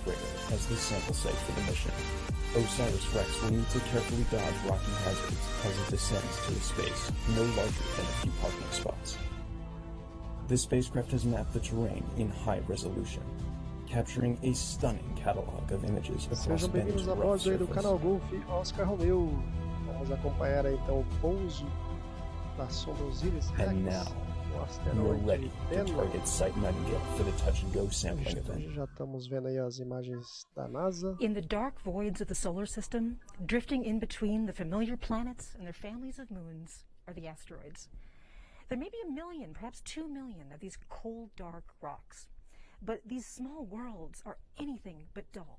crater as the sample site for the mission. Osiris-Rex will need to carefully dodge rocky hazards as it descends to a space no larger than a few parking spots. The spacecraft has mapped the terrain in high resolution, capturing a stunning catalog of images across Sejam bem-vindos Bennu's a rough bordo aí do surface. canal Golf Oscar Romeu. Vamos acompanhar aí, então o pouso da Sonda Osiris-Rex And now, no we're asteroide ready to Bennu. target Site Nightingale for the touch-and-go sampling event. Já estamos vendo aí as imagens da NASA. In the dark voids of the solar system, drifting in between the familiar planets and their families of moons, are the asteroids. There may be 1 million, perhaps 2 million, of these cold, dark rocks. But these small worlds are anything but dull.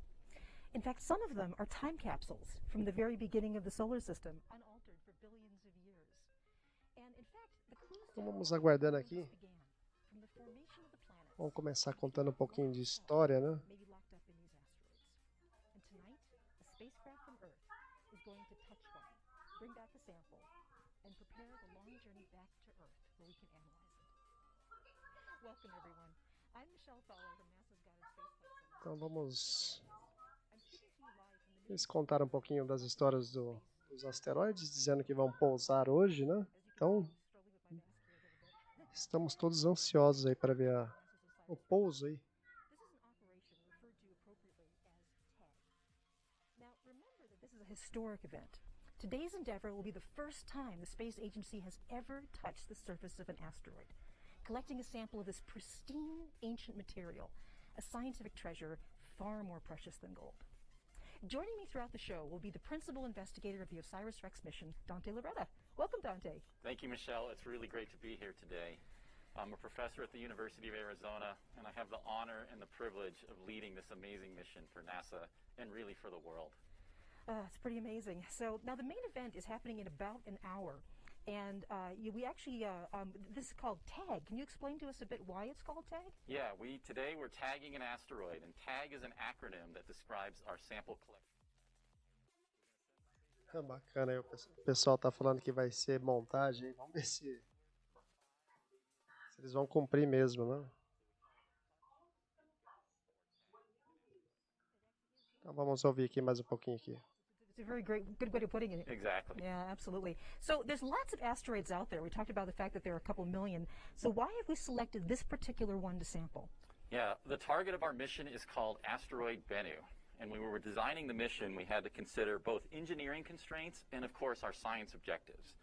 In fact, some of them are time capsules from the very beginning of the solar system, unaltered for billions of years. And in fact, the clues Então vamos aguardando aqui. began from the formation of the planet. Vamos começar contando um pouquinho de história, né? Maybe locked up in these asteroids. And tonight, a spacecraft from Earth is going to touch one, bring back a sample, and prepare the long journey back to Earth where we can analyze it. Welcome, everyone. I'm Michelle Fowler from NASA's Goddard Space Flight Center. Então vamos... I'm speaking to you live from the Eles contaram um pouquinho das histórias dos asteroides, dizendo que vão pousar hoje, né? Então, strolling with my mask here a little bit. estamos todos ansiosos aí para ver o pouso aí. This is an operation referred to appropriately as TAG. Now, remember that this is a historic event. Today's endeavor will be the first time the space agency has ever touched the surface of an asteroid, collecting a sample of this pristine ancient material, a scientific treasure far more precious than gold. Joining me throughout the show will be the principal investigator of the Osiris-Rex mission, Dante Loretta. Welcome, Dante. Thank you, Michelle. It's really great to be here today. I'm a professor at the University of Arizona, and I have the honor and the privilege of leading this amazing mission for NASA and really for the world. It's pretty amazing. So now the main event is happening in about an hour. And this is called TAG. Can you explain to us a bit why it's called TAG? Yeah, today we're tagging an asteroid, and TAG is an acronym that describes our sample collection. Bacana aí, o pessoal tá falando que vai ser montagem, hein? Vamos ver se eles vão cumprir mesmo, né? Então vamos ouvir aqui mais um pouquinho aqui. It's a very good way of putting it. Exactly. Yeah, absolutely. So there's lots of asteroids out there. We talked about the fact that there are a couple million. So why have we selected this particular one to sample? Yeah, the target of our mission is called Asteroid Bennu. And when we were designing the mission, we had to consider both engineering constraints and, of course, our science objectives.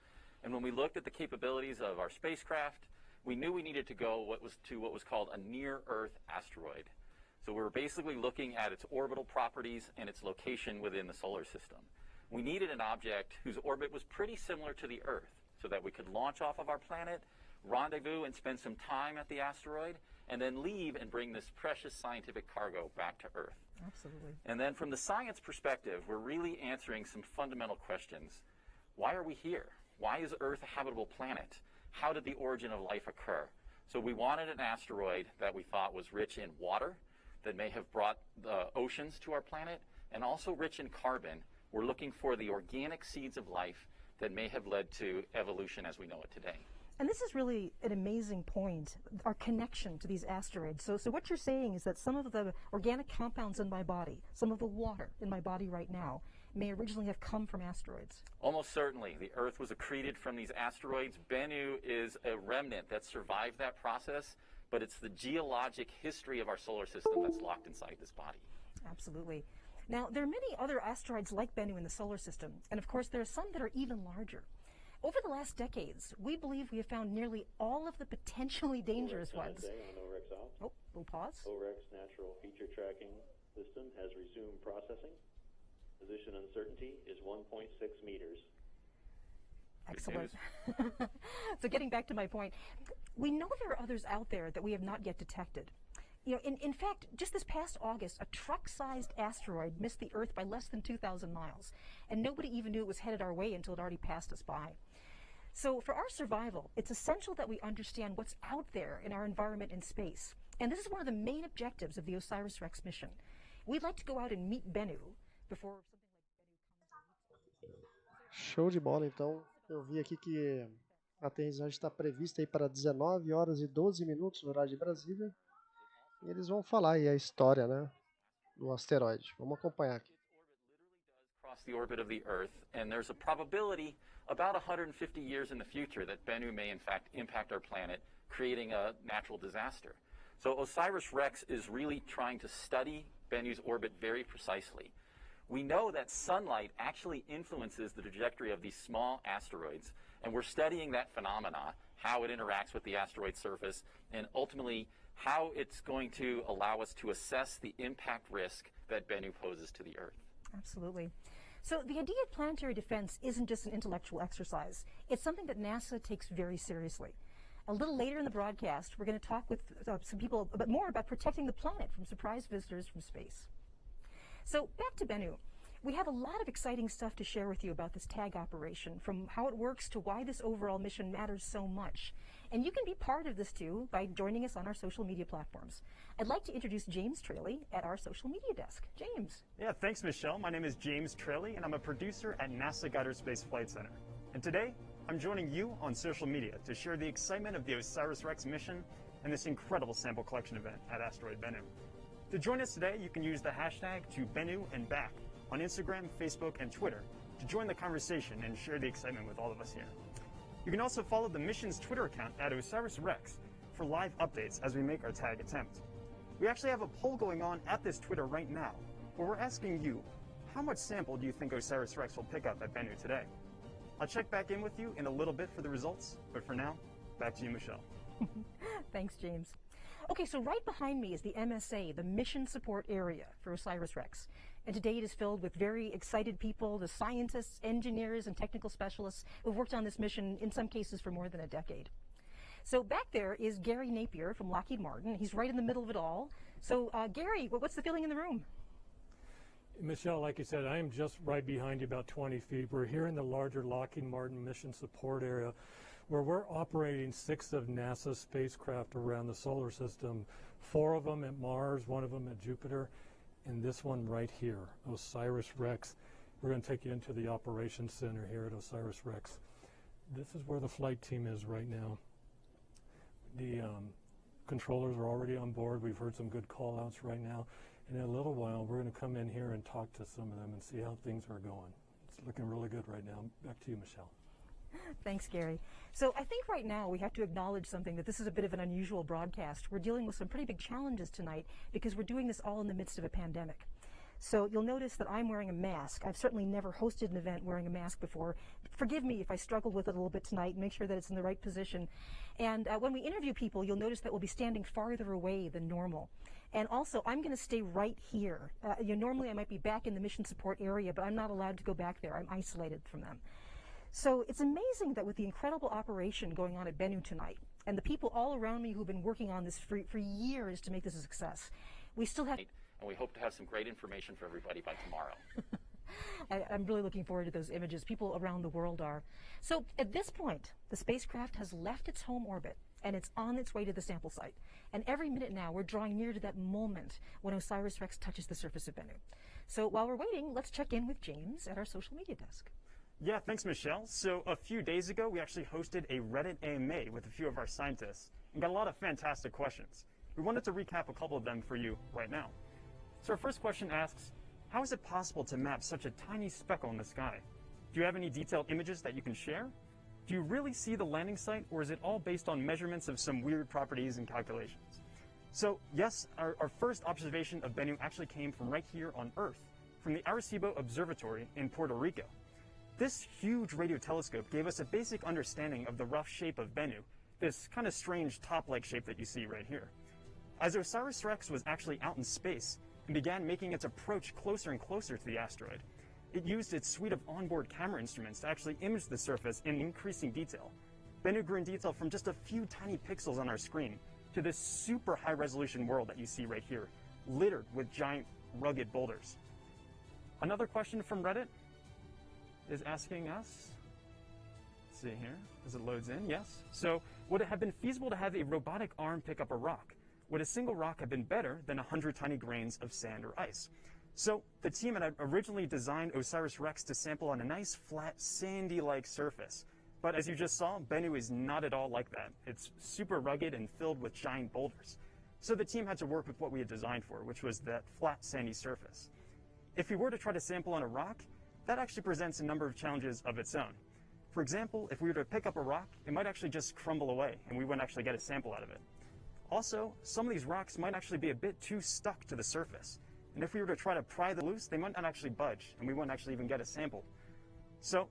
And when we looked at the capabilities of our spacecraft, we knew we needed to go what was called a near-Earth asteroid. So we were basically looking at its orbital properties and its location within the solar system. We needed an object whose orbit was pretty similar to the Earth so that we could launch off of our planet, rendezvous and spend some time at the asteroid, and then leave and bring this precious scientific cargo back to Earth. Absolutely. And then from the science perspective, we're really answering some fundamental questions. Why are we here? Why is Earth a habitable planet? How did the origin of life occur? So we wanted an asteroid that we thought was rich in water, that may have brought the oceans to our planet, and also rich in carbon. We're looking for the organic seeds of life that may have led to evolution as we know it today. And this is really an amazing point, our connection to these asteroids. So what you're saying is that some of the organic compounds in my body, some of the water in my body right now, may originally have come from asteroids. Almost certainly. The Earth was accreted from these asteroids. Bennu is a remnant that survived that process, but it's the geologic history of our solar system that's locked inside this body. Absolutely. Now, there are many other asteroids like Bennu in the solar system, and of course there are some that are even larger. Over the last decades, we believe we have found nearly all of the potentially dangerous ones. Oh, we'll pause. OREX natural feature tracking system has resumed processing. Position uncertainty is 1.6 meters. Excellent. So getting back to my point, we know there are others out there that we have not yet detected. You know, in fact, just this past August, a truck-sized asteroid missed the Earth by less than 2,000 miles, and nobody even knew it was headed our way until it already passed us by. So for our survival, it's essential that we understand what's out there in our environment in space. And this is one of the main objectives of the Osiris-Rex mission. We'd like to go out and meet Bennu before something like Bennu comes and meets us. Show de bola, então. Eu vi aqui que a aterrissagem está prevista aí para 19 horas e 12 minutos no horário de Brasília. E eles vão falar aí a história, né, do asteroide. Vamos acompanhar aqui. Cross the orbit of the Earth, and there's a probability about 150 years in the future that Bennu may in fact impact our planet, creating a natural disaster. So Osiris-Rex is really trying to study Bennu's orbit very precisely. We know that sunlight actually influences the trajectory of these small asteroids, and we're studying that phenomena, how it interacts with the asteroid surface, and ultimately how it's going to allow us to assess the impact risk that Bennu poses to the Earth. Absolutely. So the idea of planetary defense isn't just an intellectual exercise. It's something that NASA takes very seriously. A little later in the broadcast, we're going to talk with some people a bit more about protecting the planet from surprise visitors from space. So back to Bennu. We have a lot of exciting stuff to share with you about this tag operation, from how it works to why this overall mission matters so much. And you can be part of this too by joining us on our social media platforms. I'd like to introduce James Traley at our social media desk. James. Yeah, thanks, Michelle. My name is James Traley, and I'm a producer at NASA Goddard Space Flight Center. And today, I'm joining you on social media to share the excitement of the Osiris-Rex mission and this incredible sample collection event at Asteroid Bennu. To join us today, you can use the hashtag #BennuAndBack on Instagram, Facebook, and Twitter to join the conversation and share the excitement with all of us here. You can also follow the mission's Twitter account at Osiris-Rex for live updates as we make our tag attempt. We actually have a poll going on at this Twitter right now, where we're asking you, how much sample do you think Osiris-Rex will pick up at Bennu today? I'll check back in with you in a little bit for the results, but for now, back to you, Michelle. Thanks, James. Okay, so right behind me is the MSA, the Mission Support Area for Osiris-Rex. And today it is filled with very excited people, the scientists, engineers, and technical specialists who've worked on this mission, in some cases, for more than a decade. So back there is Gary Napier from Lockheed Martin. He's right in the middle of it all. So Gary, what's the feeling in the room? Michelle, like you said, I am just right behind you, about 20 feet. We're here in the larger Lockheed Martin Mission Support Area, where we're operating 6 of NASA's spacecraft around the solar system, 4 of them at Mars, 1 of them at Jupiter, and this one right here, Osiris-Rex. We're going to take you into the operations center here at Osiris-Rex. This is where the flight team is right now. The controllers are already on board. We've heard some good call-outs right now. And in a little while, we're going to come in here and talk to some of them and see how things are going. It's looking really good right now. Back to you, Michelle. Thanks, Gary. So I think right now we have to acknowledge something, that this is a bit of an unusual broadcast. We're dealing with some pretty big challenges tonight because we're doing this all in the midst of a pandemic. So you'll notice that I'm wearing a mask. I've certainly never hosted an event wearing a mask before. Forgive me if I struggle with it a little bit tonight. Make sure that it's in the right position. And when we interview people, you'll notice that we'll be standing farther away than normal. And also, I'm going to stay right here. Normally I might be back in the mission support area, but I'm not allowed to go back there. I'm isolated from them. So it's amazing that with the incredible operation going on at Bennu tonight, and the people all around me who've been working on this for years to make this a success, we still have... And we hope to have some great information for everybody by tomorrow. I'm really looking forward to those images. People around the world are. So at this point, the spacecraft has left its home orbit, and it's on its way to the sample site. And every minute now, we're drawing near to that moment when Osiris-Rex touches the surface of Bennu. So while we're waiting, let's check in with James at our social media desk. Yeah, thanks, Michelle. So a few days ago, we actually hosted a Reddit AMA with a few of our scientists and got a lot of fantastic questions. We wanted to recap a couple of them for you right now. So our first question asks, how is it possible to map such a tiny speckle in the sky? Do you have any detailed images that you can share? Do you really see the landing site, or is it all based on measurements of some weird properties and calculations? So yes, our first observation of Bennu actually came from right here on Earth, from the Arecibo Observatory in Puerto Rico. This huge radio telescope gave us a basic understanding of the rough shape of Bennu, this kind of strange top-like shape that you see right here. As Osiris-Rex was actually out in space and began making its approach closer and closer to the asteroid, it used its suite of onboard camera instruments to actually image the surface in increasing detail. Bennu grew in detail from just a few tiny pixels on our screen to this super high-resolution world that you see right here, littered with giant, rugged boulders. Another question from Reddit is asking us, let's see here, as it loads in, yes. So, would it have been feasible to have a robotic arm pick up a rock? Would a single rock have been better than 100 tiny grains of sand or ice? So, the team had originally designed Osiris-Rex to sample on a nice, flat, sandy-like surface. But as you just saw, Bennu is not at all like that. It's super rugged and filled with giant boulders. So the team had to work with what we had designed for, which was that flat, sandy surface. If we were to try to sample on a rock, that actually presents a number of challenges of its own. For example, if we were to pick up a rock, it might actually just crumble away, and we wouldn't actually get a sample out of it. Also, some of these rocks might actually be a bit too stuck to the surface, and if we were to try to pry them loose, they might not actually budge, and we wouldn't actually even get a sample. So,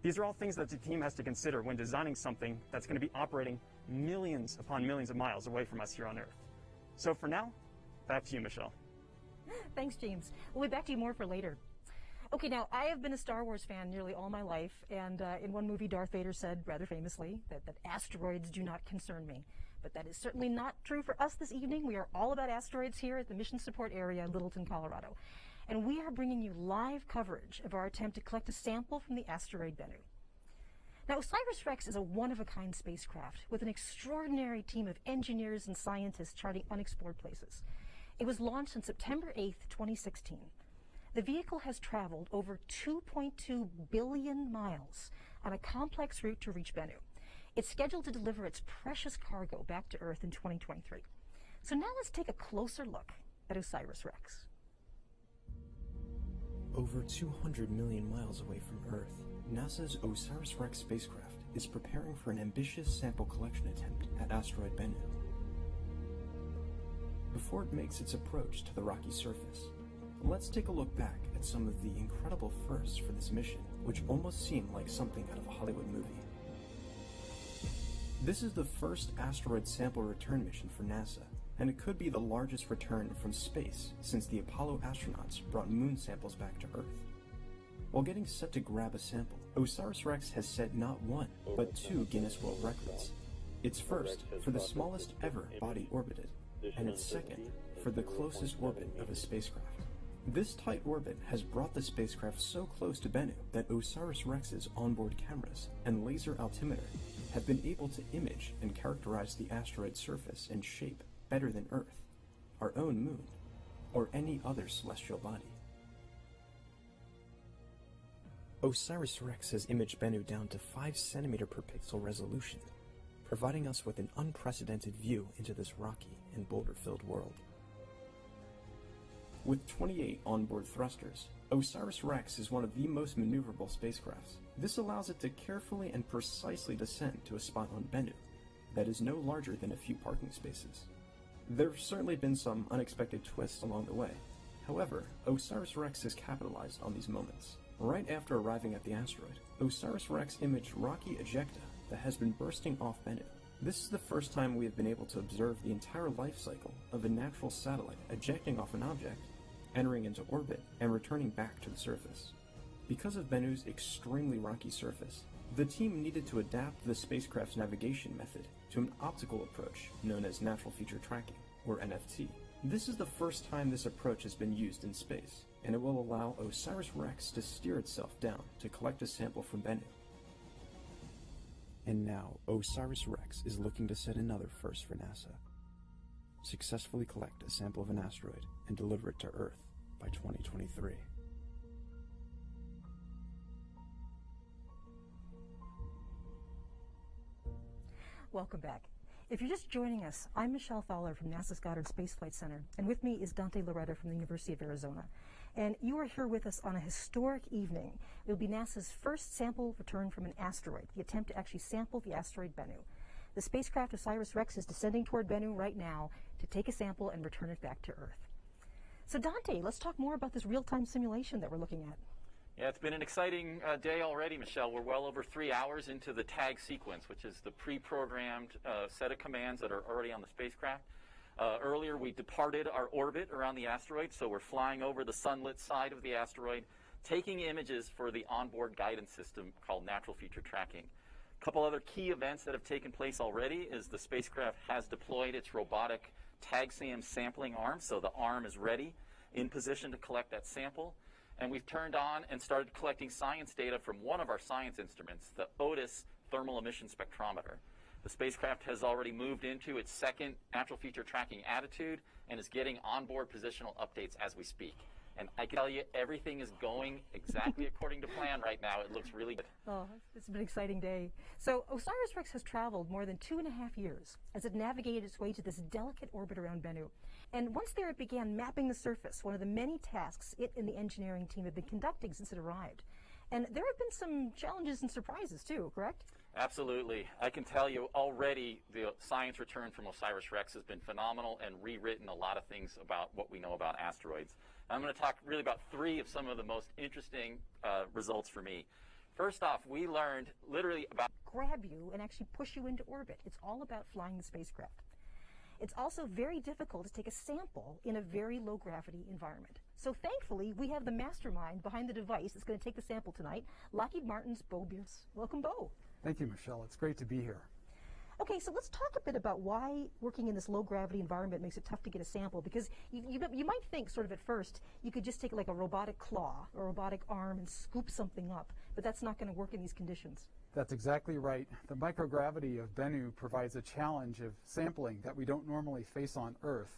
these are all things that the team has to consider when designing something that's going to be operating millions upon millions of miles away from us here on Earth. So for now, back to you, Michelle. Thanks, James. We'll be back to you more for later. Okay, now, I have been a Star Wars fan nearly all my life, and in one movie, Darth Vader said, rather famously, that asteroids do not concern me. But that is certainly not true for us this evening. We are all about asteroids here at the Mission Support Area in Littleton, Colorado. And we are bringing you live coverage of our attempt to collect a sample from the asteroid Bennu. Now, Osiris-Rex is a one-of-a-kind spacecraft with an extraordinary team of engineers and scientists charting unexplored places. It was launched on September 8th, 2016. The vehicle has traveled over 2.2 billion miles on a complex route to reach Bennu. It's scheduled to deliver its precious cargo back to Earth in 2023. So now let's take a closer look at Osiris-Rex. Over 200 million miles away from Earth, NASA's Osiris-Rex spacecraft is preparing for an ambitious sample collection attempt at asteroid Bennu. Before it makes its approach to the rocky surface, let's take a look back at some of the incredible firsts for this mission, which almost seem like something out of a Hollywood movie. This is the first asteroid sample return mission for NASA, and it could be the largest return from space since the Apollo astronauts brought moon samples back to Earth. While getting set to grab a sample, Osiris-Rex has set not one, but 2 Guinness World Records. Its first for the smallest ever body orbited, and its second for the closest orbit of a spacecraft. This tight orbit has brought the spacecraft so close to Bennu that Osiris-Rex's onboard cameras and laser altimeter have been able to image and characterize the asteroid's surface and shape better than Earth, our own moon, or any other celestial body. Osiris-Rex has imaged Bennu down to 5 cm per pixel resolution, providing us with an unprecedented view into this rocky and boulder-filled world. With 28 onboard thrusters, Osiris-Rex is one of the most maneuverable spacecrafts. This allows it to carefully and precisely descend to a spot on Bennu that is no larger than a few parking spaces. There have certainly been some unexpected twists along the way. However, Osiris-Rex has capitalized on these moments. Right after arriving at the asteroid, Osiris-Rex imaged rocky ejecta that has been bursting off Bennu. This is the first time we have been able to observe the entire life cycle of a natural satellite ejecting off an object, entering into orbit, and returning back to the surface. Because of Bennu's extremely rocky surface, the team needed to adapt the spacecraft's navigation method to an optical approach known as natural feature tracking, or NFT. This is the first time this approach has been used in space, and it will allow Osiris-Rex to steer itself down to collect a sample from Bennu. And now, Osiris-Rex is looking to set another first for NASA. Successfully collect a sample of an asteroid and deliver it to Earth by 2023. Welcome back. If you're just joining us, I'm Michelle Fowler from NASA's Goddard Space Flight Center, and with me is Dante Loretta from the University of Arizona. And you are here with us on a historic evening. It will be NASA's first sample return from an asteroid, the attempt to actually sample the asteroid Bennu. The spacecraft Osiris-Rex is descending toward Bennu right now to take a sample and return it back to Earth. So Dante, let's talk more about this real-time simulation that we're looking at. Yeah, it's been an exciting day already, Michelle. We're well over 3 hours into the tag sequence, which is the pre-programmed set of commands that are already on the spacecraft. Earlier, we departed our orbit around the asteroid, so we're flying over the sunlit side of the asteroid, taking images for the onboard guidance system called natural feature tracking. A couple other key events that have taken place already is the spacecraft has deployed its robotic TAGSAM sampling arm, so the arm is ready, in position to collect that sample. And we've turned on and started collecting science data from one of our science instruments, the Otis thermal emission spectrometer. The spacecraft has already moved into its 2nd natural feature tracking attitude and is getting onboard positional updates as we speak. And I can tell you, everything is going exactly according to plan right now. It looks really good. Oh, it's been an exciting day. So Osiris-Rex has traveled more than 2.5 years as it navigated its way to this delicate orbit around Bennu. And once there, it began mapping the surface, one of the many tasks it and the engineering team have been conducting since it arrived. And there have been some challenges and surprises too, correct? Absolutely. I can tell you already the science return from Osiris-Rex has been phenomenal and rewritten a lot of things about what we know about asteroids. I'm going to talk really about 3 of some of the most interesting results for me. First off, we learned literally about grab you and actually push you into orbit. It's all about flying the spacecraft. It's also very difficult to take a sample in a very low gravity environment. So thankfully, we have the mastermind behind the device that's going to take the sample tonight, Lockheed Martin's Bo Bierce. Welcome, Bo. Thank you, Michelle. It's great to be here. Okay, so let's talk a bit about why working in this low-gravity environment makes it tough to get a sample, because you might think sort of at first you could just take like a robotic claw or a robotic arm and scoop something up, but that's not going to work in these conditions. That's exactly right. The microgravity of Bennu provides a challenge of sampling that we don't normally face on Earth.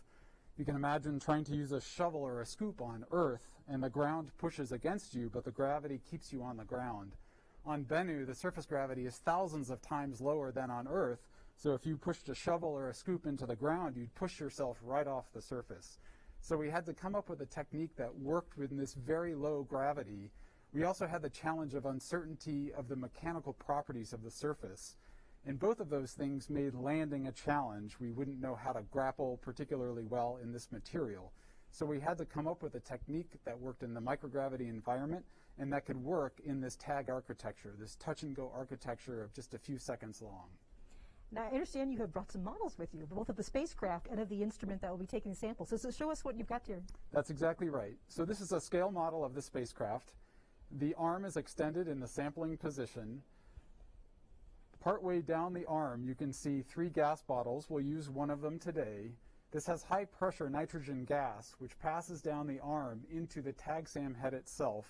You can imagine trying to use a shovel or a scoop on Earth, and the ground pushes against you, but the gravity keeps you on the ground. On Bennu, the surface gravity is thousands of times lower than on Earth, so if you pushed a shovel or a scoop into the ground, you'd push yourself right off the surface. So we had to come up with a technique that worked with this very low gravity. We also had the challenge of uncertainty of the mechanical properties of the surface. And both of those things made landing a challenge. We wouldn't know how to grapple particularly well in this material. So we had to come up with a technique that worked in the microgravity environment and that could work in this tag architecture, this touch-and-go architecture of just a few seconds long. Now, I understand you have brought some models with you, both of the spacecraft and of the instrument that will be taking the sample. So show us what you've got here. That's exactly right. So this is a scale model of the spacecraft. The arm is extended in the sampling position. Partway down the arm, you can see 3 gas bottles. We'll use one of them today. This has high-pressure nitrogen gas, which passes down the arm into the TAGSAM head itself.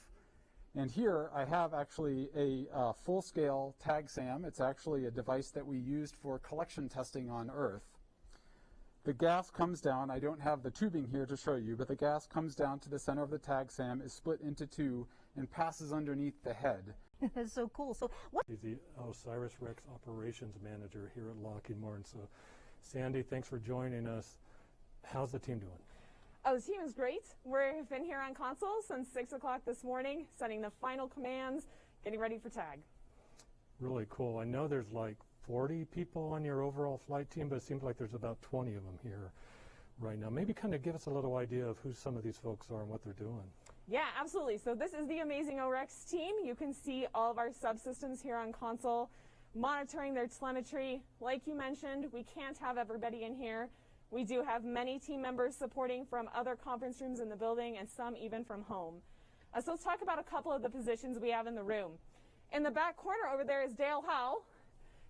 And here I have actually a full-scale TAGSAM. It's actually a device that we used for collection testing on Earth. The gas comes down. I don't have the tubing here to show you, but the gas comes down to the center of the TAGSAM, is split into 2, and passes underneath the head. That's so cool. So what? He's the Osiris-Rex operations manager here at Lockheed Martin. So, Sandy, thanks for joining us. How's the team doing? Oh, the team is great. We've been here on console since 6 o'clock this morning, setting the final commands, getting ready for tag. Really cool. I know there's like 40 people on your overall flight team, but it seems like there's about 20 of them here right now. Maybe kind of give us a little idea of who some of these folks are and what they're doing. Yeah, absolutely. So this is the amazing OREX team. You can see all of our subsystems here on console, monitoring their telemetry. Like you mentioned, we can't have everybody in here. We do have many team members supporting from other conference rooms in the building and some even from home. So let's talk about a couple of the positions we have in the room. In the back corner over there is Dale Howell.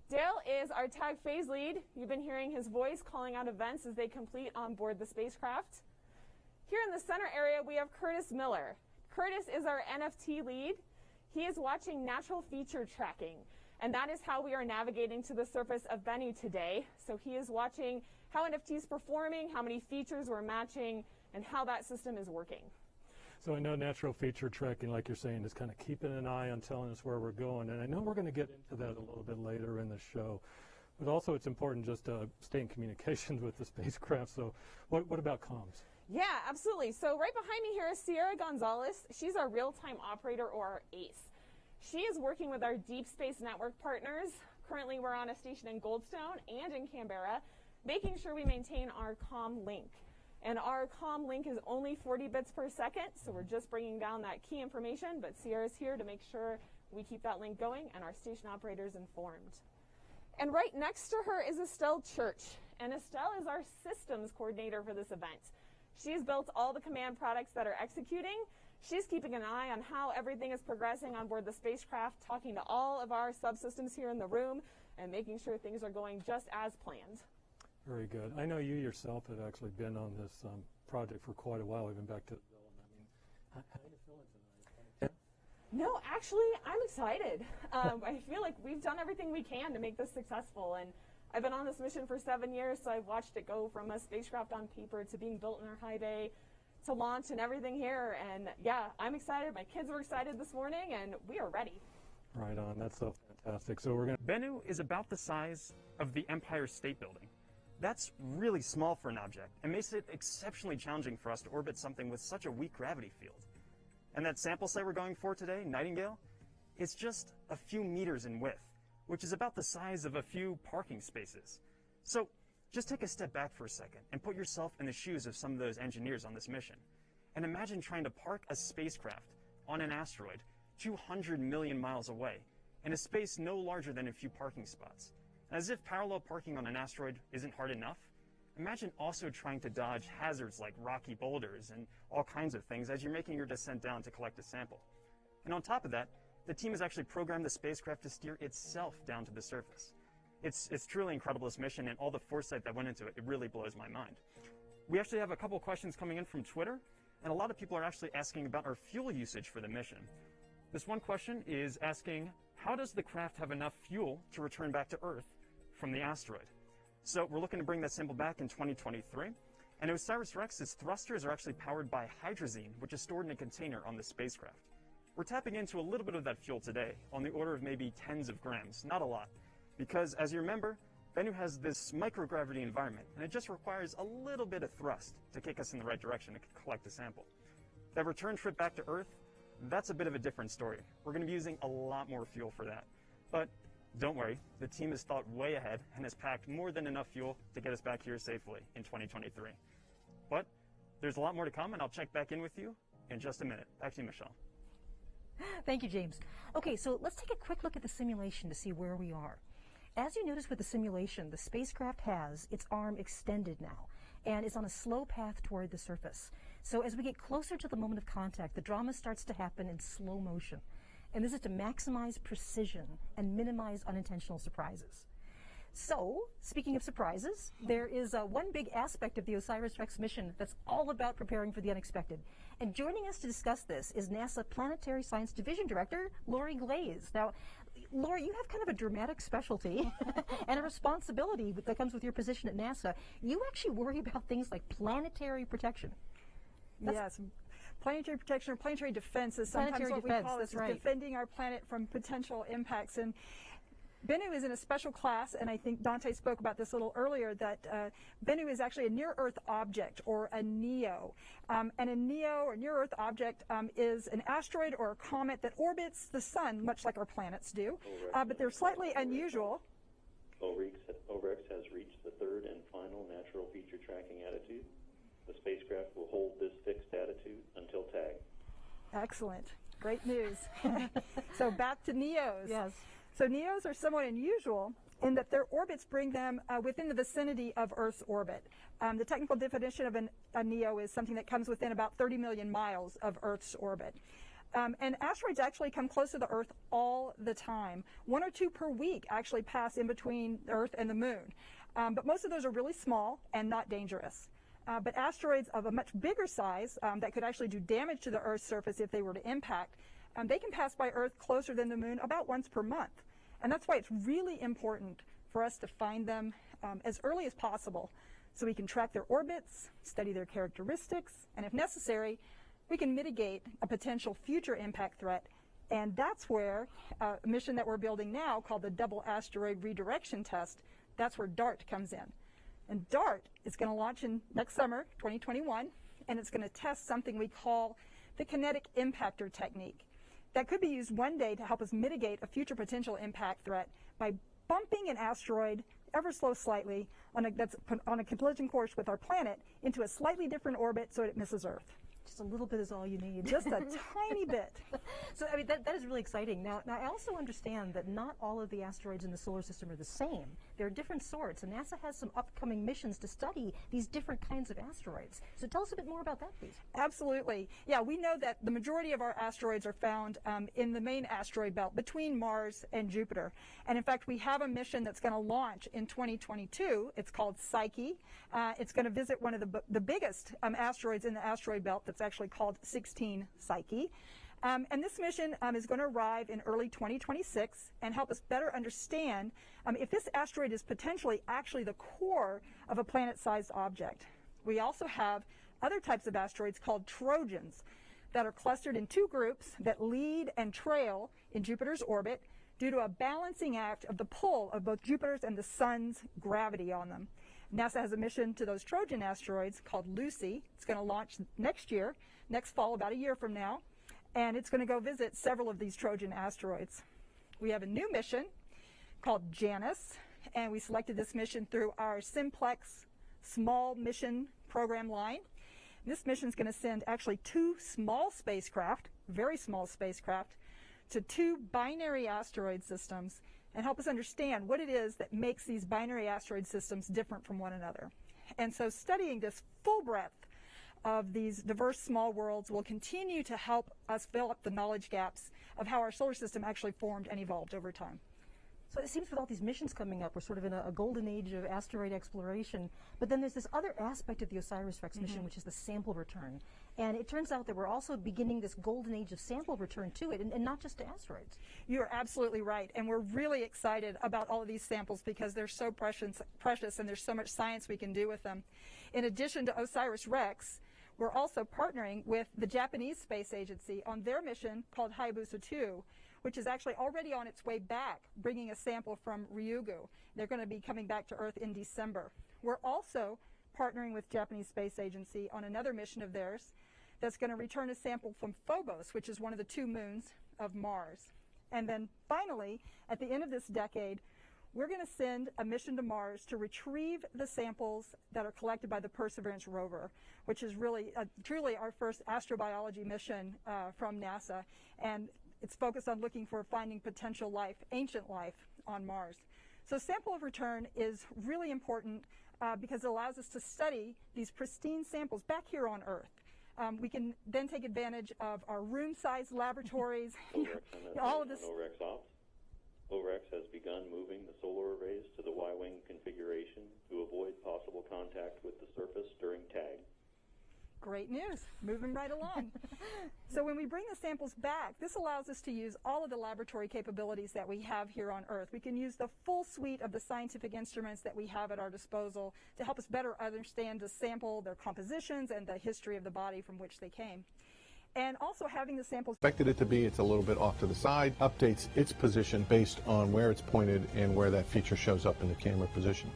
Dale is our tag phase lead. You've been hearing his voice calling out events as they complete on board the spacecraft. Here in the center area, we have Curtis Miller. Curtis is our NFT lead. He is watching natural feature tracking, and that is how we are navigating to the surface of Bennu today. So he is watching how NFT is performing, how many features we're matching, and how that system is working. So I know natural feature tracking, like you're saying, is kind of keeping an eye on telling us where we're going, and I know we're going to get into that a little bit later in the show. But also it's important just to stay in communication with the spacecraft. So what about comms? Yeah, absolutely. So right behind me here is Sierra Gonzalez. She's our real-time operator, or our ACE. She is working with our Deep Space Network partners. Currently, we're on a station in Goldstone and in Canberra, making sure we maintain our comm link. And our comm link is only 40 bits per second, so we're just bringing down that key information, but Sierra's here to make sure we keep that link going and our station operators informed. And right next to her is Estelle Church, and Estelle is our systems coordinator for this event. She's built all the command products that are executing. She's keeping an eye on how everything is progressing on board the spacecraft, talking to all of our subsystems here in the room, and making sure things are going just as planned. Very good. I know you yourself have actually been on this project for quite a while, even back to the development. I mean, how are you feeling tonight? No, actually, I'm excited. I feel like we've done everything we can to make this successful, and I've been on this mission for 7 years, so I've watched it go from a spacecraft on paper to being built in our high bay to launch and everything here. And yeah, I'm excited. My kids were excited this morning, and we are ready. Right on. That's so fantastic. So we're going to... Bennu is about the size of the Empire State Building. That's really small for an object and makes it exceptionally challenging for us to orbit something with such a weak gravity field. And that sample site we're going for today, Nightingale, is just a few meters in width, which is about the size of a few parking spaces. So just take a step back for a second and put yourself in the shoes of some of those engineers on this mission. And imagine trying to park a spacecraft on an asteroid 200 million miles away in a space no larger than a few parking spots. As if parallel parking on an asteroid isn't hard enough, imagine also trying to dodge hazards like rocky boulders and all kinds of things as you're making your descent down to collect a sample. And on top of that, the team has actually programmed the spacecraft to steer itself down to the surface. It's truly incredible, this mission, and all the foresight that went into it. It really blows my mind. We actually have a couple questions coming in from Twitter, and a lot of people are actually asking about our fuel usage for the mission. This one question is asking, how does the craft have enough fuel to return back to Earth from the asteroid? So we're looking to bring that sample back in 2023, and Osiris-Rex's thrusters are actually powered by hydrazine, which is stored in a container on the spacecraft. We're tapping into a little bit of that fuel today, on the order of maybe tens of grams, not a lot, because as you remember, Bennu has this microgravity environment, and it just requires a little bit of thrust to kick us in the right direction to collect a sample. That return trip back to Earth, that's a bit of a different story. We're going to be using a lot more fuel for that. But don't worry, the team has thought way ahead and has packed more than enough fuel to get us back here safely in 2023. But there's a lot more to come, and I'll check back in with you in just a minute. Back to you, Michelle. Thank you, James. Okay, so let's take a quick look at the simulation to see where we are. As you notice with the simulation, the spacecraft has its arm extended now, and is on a slow path toward the surface. So as we get closer to the moment of contact, the drama starts to happen in slow motion. And this is to maximize precision and minimize unintentional surprises. So, speaking of surprises, there is one big aspect of the Osiris-Rex mission that's all about preparing for the unexpected. And joining us to discuss this is NASA Planetary Science Division Director, Lori Glaze. Now, Lori, you have kind of a dramatic specialty and a responsibility that comes with your position at NASA. You actually worry about things like planetary protection. Yes. Planetary protection or planetary defense is sometimes Planetary what defense, we call it, that's right. defending our planet from potential impacts. And Bennu is in a special class, and I think Dante spoke about this a little earlier, that Bennu is actually a near-Earth object, or a NEO. And a NEO, or near-Earth object, is an asteroid or a comet that orbits the sun, much like our planets do, but they're slightly unusual. OREX has reached the third and final natural feature tracking attitude. The spacecraft will hold this fixed attitude until tag. Excellent. Great news. So back to NEOs. Yes. So NEOs are somewhat unusual in that their orbits bring them within the vicinity of Earth's orbit. The technical definition of a NEO is something that comes within about 30 million miles of Earth's orbit. And asteroids actually come close to the Earth all the time. 1 or 2 per week actually pass in between the Earth and the Moon. But most of those are really small and not dangerous. But asteroids of a much bigger size that could actually do damage to the Earth's surface if they were to impact, they can pass by Earth closer than the Moon about once per month. And that's why it's really important for us to find them as early as possible so we can track their orbits, study their characteristics, and if necessary, we can mitigate a potential future impact threat. And that's where a mission that we're building now called the Double Asteroid Redirection Test, that's where DART comes in. And DART is going to launch in next summer, 2021, and it's going to test something we call the kinetic impactor technique. That could be used one day to help us mitigate a future potential impact threat by bumping an asteroid ever so slightly that's on a collision course with our planet into a slightly different orbit so it misses Earth. Just a little bit is all you need. Just a tiny bit. So, I mean, that is really exciting. Now, I also understand that not all of the asteroids in the solar system are the same. There are different sorts, and NASA has some upcoming missions to study these different kinds of asteroids. So tell us a bit more about that, please. Absolutely. Yeah, we know that the majority of our asteroids are found in the main asteroid belt between Mars and Jupiter. And in fact, we have a mission that's going to launch in 2022. It's called Psyche. It's going to visit one of the biggest asteroids in the asteroid belt that's actually called 16 Psyche. And this mission is going to arrive in early 2026 and help us better understand if this asteroid is potentially actually the core of a planet-sized object. We also have other types of asteroids called Trojans that are clustered in two groups that lead and trail in Jupiter's orbit due to a balancing act of the pull of both Jupiter's and the Sun's gravity on them. NASA has a mission to those Trojan asteroids called Lucy. It's going to launch next fall, about a year from now, and it's going to go visit several of these Trojan asteroids. We have a new mission called Janus, and we selected this mission through our Simplex small mission program line. This mission is going to send actually two small spacecraft, very small spacecraft, to two binary asteroid systems and help us understand what it is that makes these binary asteroid systems different from one another. And so studying this full breadth of these diverse small worlds will continue to help us fill up the knowledge gaps of how our solar system actually formed and evolved over time. So it seems with all these missions coming up, we're sort of in a golden age of asteroid exploration. But then there's this other aspect of the Osiris-Rex mission, which is the sample return. And it turns out that we're also beginning this golden age of sample return to it, and not just to asteroids. You're absolutely right. And we're really excited about all of these samples because they're so precious and there's so much science we can do with them. In addition to Osiris-Rex, we're also partnering with the Japanese Space Agency on their mission called Hayabusa 2, which is actually already on its way back, bringing a sample from Ryugu. They're going to be coming back to Earth in December. We're also partnering with Japanese Space Agency on another mission of theirs that's going to return a sample from Phobos, which is one of the two moons of Mars. And then finally, at the end of this decade, we're going to send a mission to Mars to retrieve the samples that are collected by the Perseverance rover, which is really truly our first astrobiology mission from NASA. And it's focused on looking for finding potential life, ancient life, on Mars. So sample of return is really important because it allows us to study these pristine samples back here on Earth. We can then take advantage of our room-sized laboratories. All of this. OREX ops. OREX has begun moving the solar arrays to the Y-wing configuration to avoid possible contact with the surface during tag. Great news, moving right along. So when we bring the samples back, this allows us to use all of the laboratory capabilities that we have here on Earth. We can use the full suite of the scientific instruments that we have at our disposal to help us better understand the sample, their compositions, and the history of the body from which they came. And also having the samples Expected it to be, it's a little bit off to the side, updates its position based on where it's pointed and where that feature shows up in the camera position.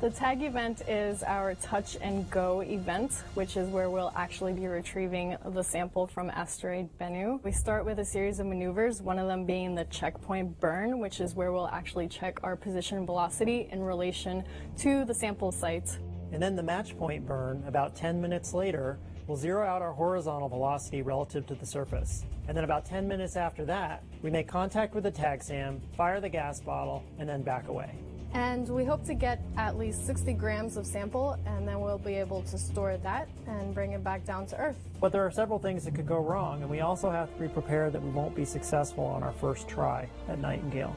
The tag event is our touch and go event, which is where we'll actually be retrieving the sample from asteroid Bennu. We start with a series of maneuvers, one of them being the checkpoint burn, which is where we'll actually check our position velocity in relation to the sample site. And then the match point burn, about 10 minutes later, we'll zero out our horizontal velocity relative to the surface. And then about 10 minutes after that, we make contact with the tag SAM, fire the gas bottle, and then back away. And we hope to get at least 60 grams of sample, and then we'll be able to store that and bring it back down to Earth. But there are several things that could go wrong, and we also have to be prepared that we won't be successful on our first try at Nightingale.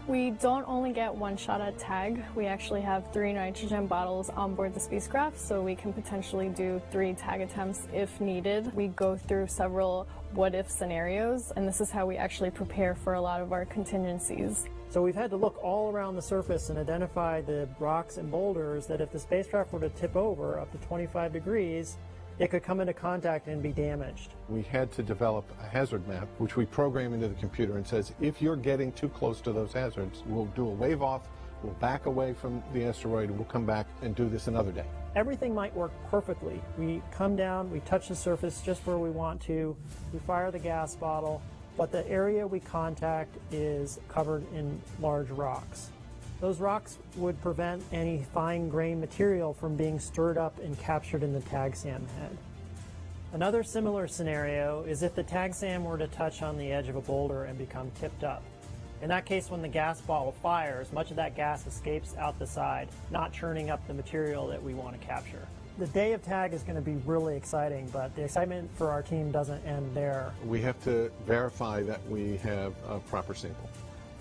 We don't only get one shot at tag. We actually have 3 nitrogen bottles on board the spacecraft, so we can potentially do 3 tag attempts if needed. We go through several what-if scenarios, and this is how we actually prepare for a lot of our contingencies. So we've had to look all around the surface and identify the rocks and boulders that if the spacecraft were to tip over up to 25 degrees, it could come into contact and be damaged. We had to develop a hazard map, which we program into the computer and says, if you're getting too close to those hazards, we'll do a wave off, we'll back away from the asteroid, and we'll come back and do this another day. Everything might work perfectly. We come down, we touch the surface just where we want to, we fire the gas bottle, but the area we contact is covered in large rocks. Those rocks would prevent any fine-grained material from being stirred up and captured in the tag SAM head. Another similar scenario is if the tag SAM were to touch on the edge of a boulder and become tipped up. In that case, when the gas bottle fires, much of that gas escapes out the side, not churning up the material that we want to capture. The day of tag is going to be really exciting, but the excitement for our team doesn't end there. We have to verify that we have a proper sample.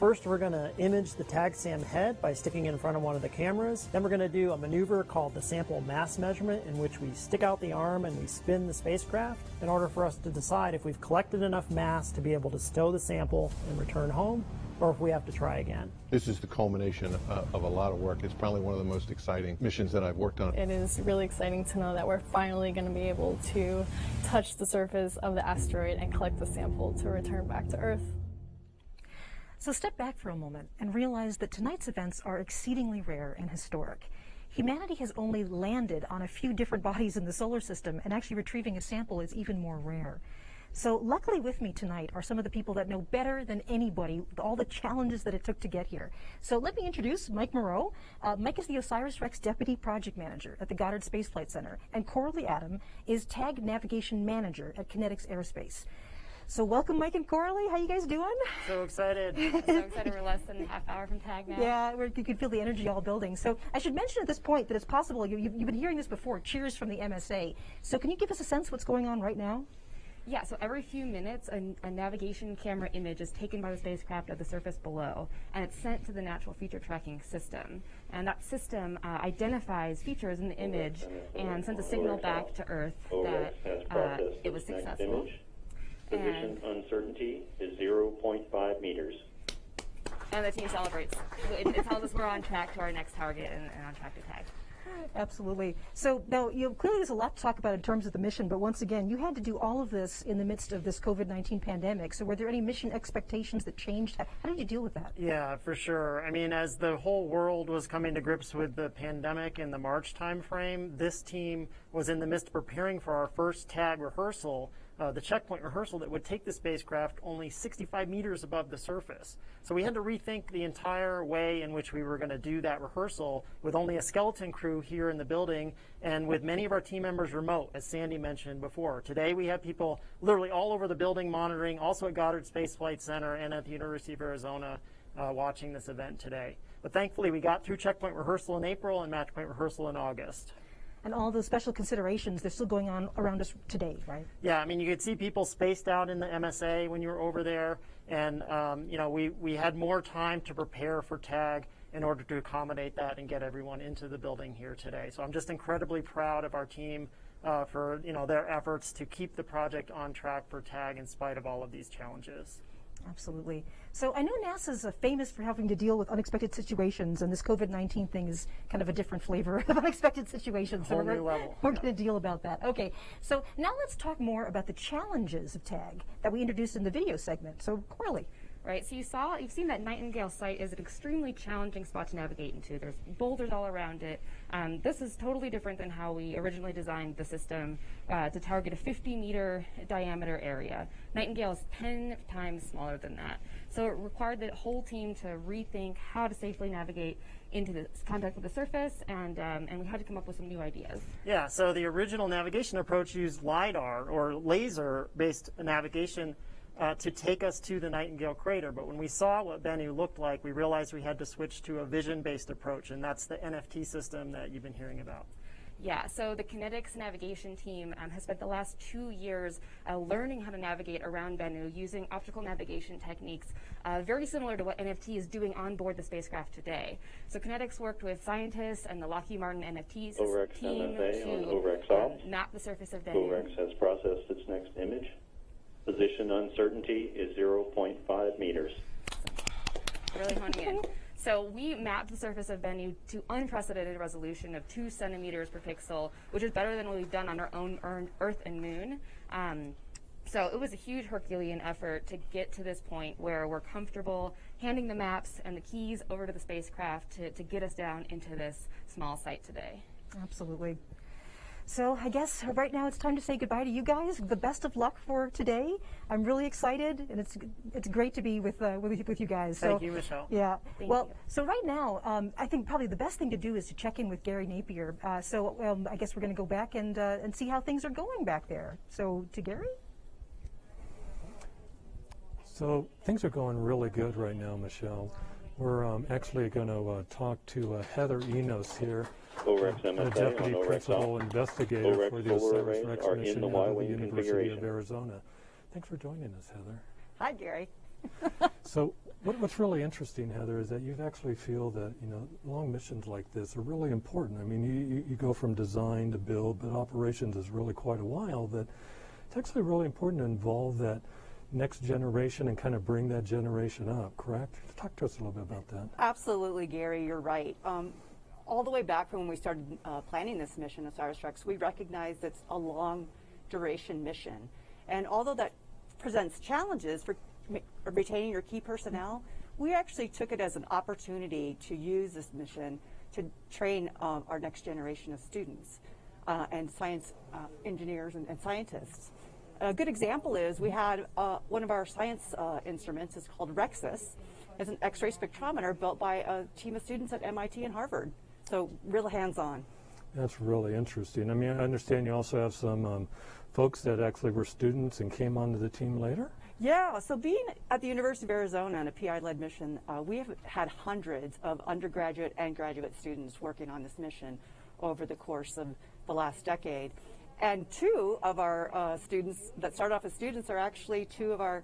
First, we're going to image the tag SAM head by sticking it in front of one of the cameras. Then we're going to do a maneuver called the sample mass measurement, in which we stick out the arm and we spin the spacecraft in order for us to decide if we've collected enough mass to be able to stow the sample and return home, or if we have to try again. This is the culmination of a lot of work. It's probably one of the most exciting missions that I've worked on. It is really exciting to know that we're finally going to be able to touch the surface of the asteroid and collect the sample to return back to Earth. So step back for a moment and realize that tonight's events are exceedingly rare and historic. Humanity has only landed on a few different bodies in the solar system, and actually retrieving a sample is even more rare. So luckily with me tonight are some of the people that know better than anybody all the challenges that it took to get here. So let me introduce Mike Moreau. Mike is the Osiris-Rex Deputy Project Manager at the Goddard Space Flight Center, and Coralie Adam is TAG Navigation Manager at Kinetics Aerospace. So welcome, Mike and Coralie. How you guys doing? So excited. So excited. We're less than a half hour from TAG now. Yeah, you can feel the energy all building. So I should mention at this point that it's possible, you've been hearing this before, cheers from the MSA. So can you give us a sense what's going on right now? Yeah, so every few minutes, a navigation camera image is taken by the spacecraft of the surface below, and it's sent to the Natural Feature Tracking System. And that system identifies features in the image and sends a signal back to Earth that it was successful. Position uncertainty is 0.5 meters. And the team celebrates. So it tells us we're on track to our next target and on track to TAG. Absolutely. So now, clearly there's a lot to talk about in terms of the mission, but once again, you had to do all of this in the midst of this COVID-19 pandemic. So were there any mission expectations that changed? How did you deal with that? Yeah, for sure. I mean, as the whole world was coming to grips with the pandemic in the March timeframe, this team was in the midst of preparing for our first TAG rehearsal, the checkpoint rehearsal that would take the spacecraft only 65 meters above the surface. So we had to rethink the entire way in which we were going to do that rehearsal with only a skeleton crew here in the building and with many of our team members remote, as Sandy mentioned before. Today we have people literally all over the building monitoring, also at Goddard Space Flight Center and at the University of Arizona watching this event today. But thankfully we got through checkpoint rehearsal in April and match point rehearsal in August. And all those special considerations, they're still going on around us today, right? Yeah, I mean, you could see people spaced out in the MSA when you were over there, and we had more time to prepare for TAG in order to accommodate that and get everyone into the building here today. So I'm just incredibly proud of our team for their efforts to keep the project on track for TAG in spite of all of these challenges. Absolutely. So I know NASA's famous for having to deal with unexpected situations, and this COVID-19 thing is kind of a different flavor of unexpected situations. So we're going to deal about that. Okay, so now let's talk more about the challenges of TAG that we introduced in the video segment. So Coralie. Right, so you've seen that Nightingale site is an extremely challenging spot to navigate into. There's boulders all around it. This is totally different than how we originally designed the system to target a 50-meter diameter area. Nightingale is 10 times smaller than that. So it required the whole team to rethink how to safely navigate into the contact with the surface, and we had to come up with some new ideas. Yeah, so the original navigation approach used LiDAR, or laser-based navigation, to take us to the Nightingale crater. But when we saw what Bennu looked like, we realized we had to switch to a vision-based approach, and that's the NFT system that you've been hearing about. Yeah, so the Kinetics navigation team has spent the last 2 years learning how to navigate around Bennu using optical navigation techniques very similar to what NFT is doing on board the spacecraft today. So Kinetics worked with scientists and the Lockheed Martin NFT team to map the surface of Bennu. OREX has processed its next image. Position uncertainty is 0.5 meters. Really honing in. So we mapped the surface of Bennu to unprecedented resolution of 2 centimeters per pixel, which is better than what we've done on our own Earth and Moon. So it was a huge Herculean effort to get to this point where we're comfortable handing the maps and the keys over to the spacecraft to get us down into this small site today. Absolutely. So I guess right now it's time to say goodbye to you guys. The best of luck for today. I'm really excited, and it's great to be with you guys. Thank you, Michelle. Yeah. So right now, I think probably the best thing to do is to check in with Gary Napier. I guess we're going to go back and see how things are going back there. So to Gary. So things are going really good right now, Michelle. We're actually going to talk to Heather Enos here, the Deputy Principal Investigator for the Osiris-Rex mission out of the University of Arizona. Thanks for joining us, Heather. Hi, Gary. So what's really interesting, Heather, is that you actually feel that, long missions like this are really important. I mean, you go from design to build, but operations is really quite a while, that it's actually really important to involve that next generation and kind of bring that generation up, correct? Talk to us a little bit about that. Absolutely, Gary, you're right. All the way back from when we started planning this mission, Osiris-Rex, we recognized it's a long duration mission. And although that presents challenges for retaining your key personnel, we actually took it as an opportunity to use this mission to train our next generation of students and science engineers and scientists. A good example is we had one of our science instruments is called Rexus. It's an X-ray spectrometer built by a team of students at MIT and Harvard. So real hands-on. That's really interesting. I mean, I understand you also have some folks that actually were students and came onto the team later? Yeah, so being at the University of Arizona on a PI-led mission, we have had hundreds of undergraduate and graduate students working on this mission over the course of the last decade. And two of our students that started off as students are actually two of our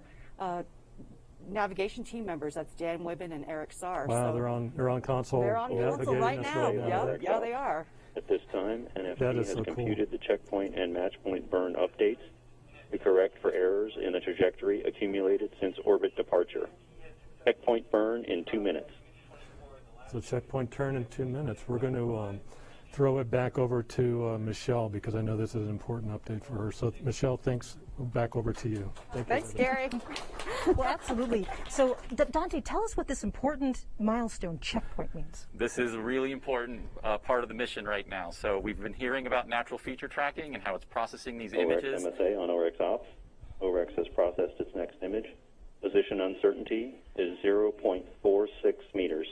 navigation team members. That's Dan Wibben and Eric Sarr. Wow, so they're on console. They're on console right now. Yeah, they are. At this time, That NFB is has so cool. computed the checkpoint and match point burn updates to correct for errors in the trajectory accumulated since orbit departure. Checkpoint burn in 2 minutes. So checkpoint turn in 2 minutes. We're going to throw it back over to Michelle because I know this is an important update for her. So Michelle, thanks. Back over to you. Thanks, Gary. Well, absolutely. So, Dante, tell us what this important milestone checkpoint means. This is a really important part of the mission right now. So we've been hearing about natural feature tracking and how it's processing these images. OREX MSA on OREX Ops. OREX has processed its next image. Position uncertainty is 0.46 meters.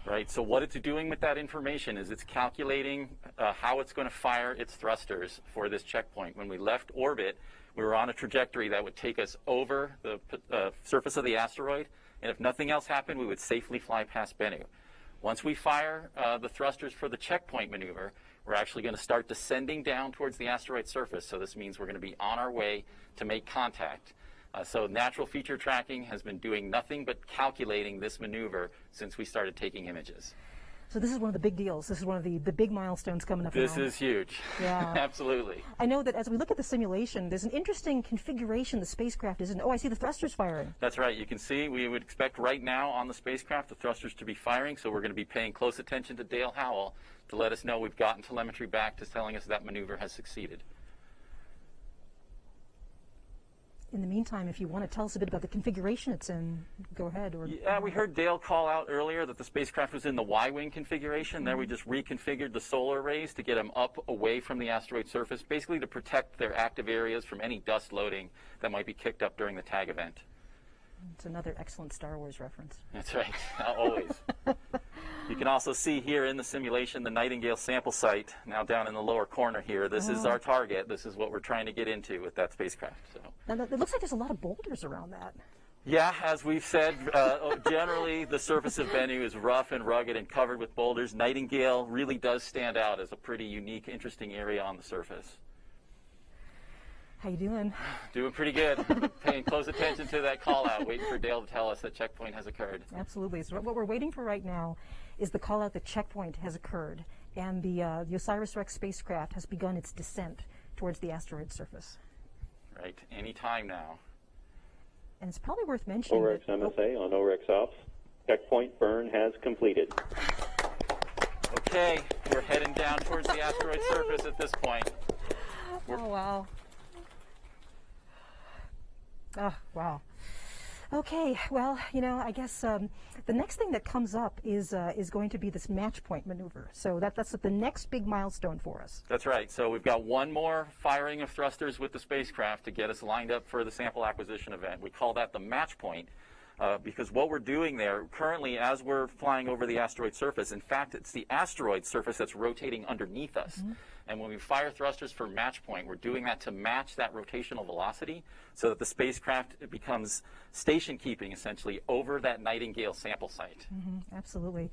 Right, so what it's doing with that information is it's calculating how it's going to fire its thrusters for this checkpoint. When we left orbit, we were on a trajectory that would take us over the surface of the asteroid, and if nothing else happened, we would safely fly past Bennu. Once we fire the thrusters for the checkpoint maneuver, we're actually going to start descending down towards the asteroid surface, so this means we're going to be on our way to make contact. So natural feature tracking has been doing nothing but calculating this maneuver since we started taking images. So this is one of the big deals. This is one of the big milestones coming up. This now. is huge. Yeah. Absolutely. I know that as we look at the simulation, there's an interesting configuration the spacecraft is in. Oh, I see the thrusters firing. That's right. You can see we would expect right now on the spacecraft the thrusters to be firing, so we're going to be paying close attention to Dale Howell to let us know we've gotten telemetry back to telling us that maneuver has succeeded. In the meantime, if you want to tell us a bit about the configuration it's in, go ahead. Or yeah, we heard Dale call out earlier that the spacecraft was in the Y-wing configuration. There we just reconfigured the solar arrays to get them up away from the asteroid surface, basically to protect their active areas from any dust loading that might be kicked up during the tag event. It's another excellent Star Wars reference. That's right, always. You can also see here in the simulation the Nightingale sample site, now down in the lower corner here. This is our target. This is what we're trying to get into with that spacecraft. So. Now, it looks like there's a lot of boulders around that. Yeah, as we've said, generally the surface of Bennu is rough and rugged and covered with boulders. Nightingale really does stand out as a pretty unique, interesting area on the surface. How you doing? Doing pretty good. Paying close attention to that call out, waiting for Dale to tell us that checkpoint has occurred. Absolutely. So what we're waiting for right now is the call out that checkpoint has occurred, and the Osiris-Rex spacecraft has begun its descent towards the asteroid surface. Right. Any time now. And it's probably worth mentioning. OREX MSA on OREX Ops. Checkpoint burn has completed. Okay, we're heading down towards the asteroid surface at this point. Oh, wow. Oh, wow. Okay, well, you know, I guess the next thing that comes up is going to be this match point maneuver. So that's the next big milestone for us. That's right. So we've got one more firing of thrusters with the spacecraft to get us lined up for the sample acquisition event. We call that the match point because what we're doing there currently as we're flying over the asteroid surface, in fact, it's the asteroid surface that's rotating underneath us. Mm-hmm. And when we fire thrusters for match point, we're doing that to match that rotational velocity so that the spacecraft becomes station keeping essentially over that Nightingale sample site. Mm-hmm, absolutely.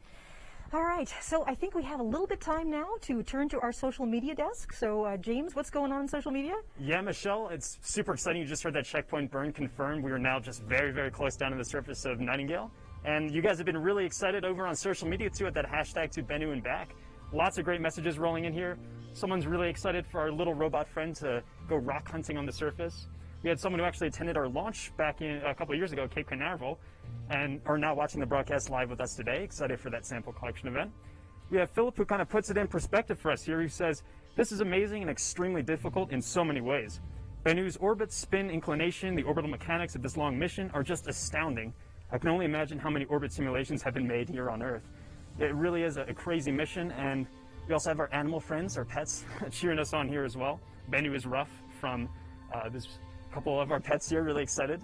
All right, so I think we have a little bit time now to turn to our social media desk. So James, what's going on in social media? Yeah, Michelle, it's super exciting. You just heard that checkpoint burn confirmed. We are now just very, very close down to the surface of Nightingale. And you guys have been really excited over on social media too at that hashtag to Bennu and back. Lots of great messages rolling in here. Someone's really excited for our little robot friend to go rock hunting on the surface. We had someone who actually attended our launch back in a couple of years ago at Cape Canaveral and are now watching the broadcast live with us today, excited for that sample collection event. We have Philip, who kind of puts it in perspective for us here. He says, this is amazing and extremely difficult in so many ways. Bennu's orbit, spin, inclination, the orbital mechanics of this long mission are just astounding. I can only imagine how many orbit simulations have been made here on Earth. It really is a crazy mission, and we also have our animal friends, our pets, cheering us on here as well. Bennu is rough from this couple of our pets here, really excited.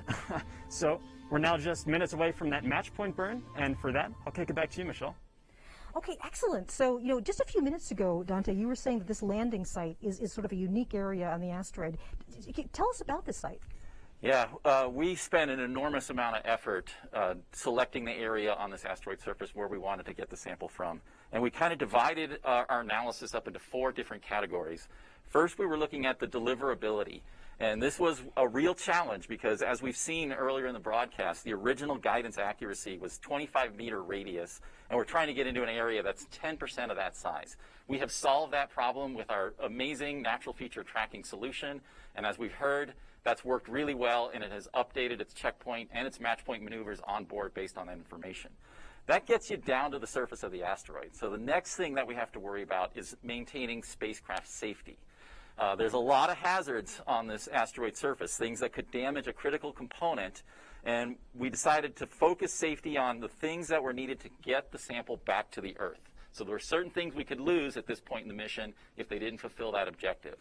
So we're now just minutes away from that match point burn, and for that, I'll kick it back to you, Michelle. Okay, excellent. So, just a few minutes ago, Dante, you were saying that this landing site is sort of a unique area on the asteroid. Tell us about this site. Yeah, we spent an enormous amount of effort selecting the area on this asteroid surface where we wanted to get the sample from. And we kind of divided our analysis up into 4 different categories. First, we were looking at the deliverability. And this was a real challenge because, as we've seen earlier in the broadcast, the original guidance accuracy was 25-meter radius, and we're trying to get into an area that's 10% of that size. We have solved that problem with our amazing natural feature tracking solution, and as we've heard, that's worked really well, and it has updated its checkpoint and its match point maneuvers on board based on that information. That gets you down to the surface of the asteroid. So the next thing that we have to worry about is maintaining spacecraft safety. There's a lot of hazards on this asteroid surface, things that could damage a critical component, and we decided to focus safety on the things that were needed to get the sample back to the Earth. So there were certain things we could lose at this point in the mission if they didn't fulfill that objective.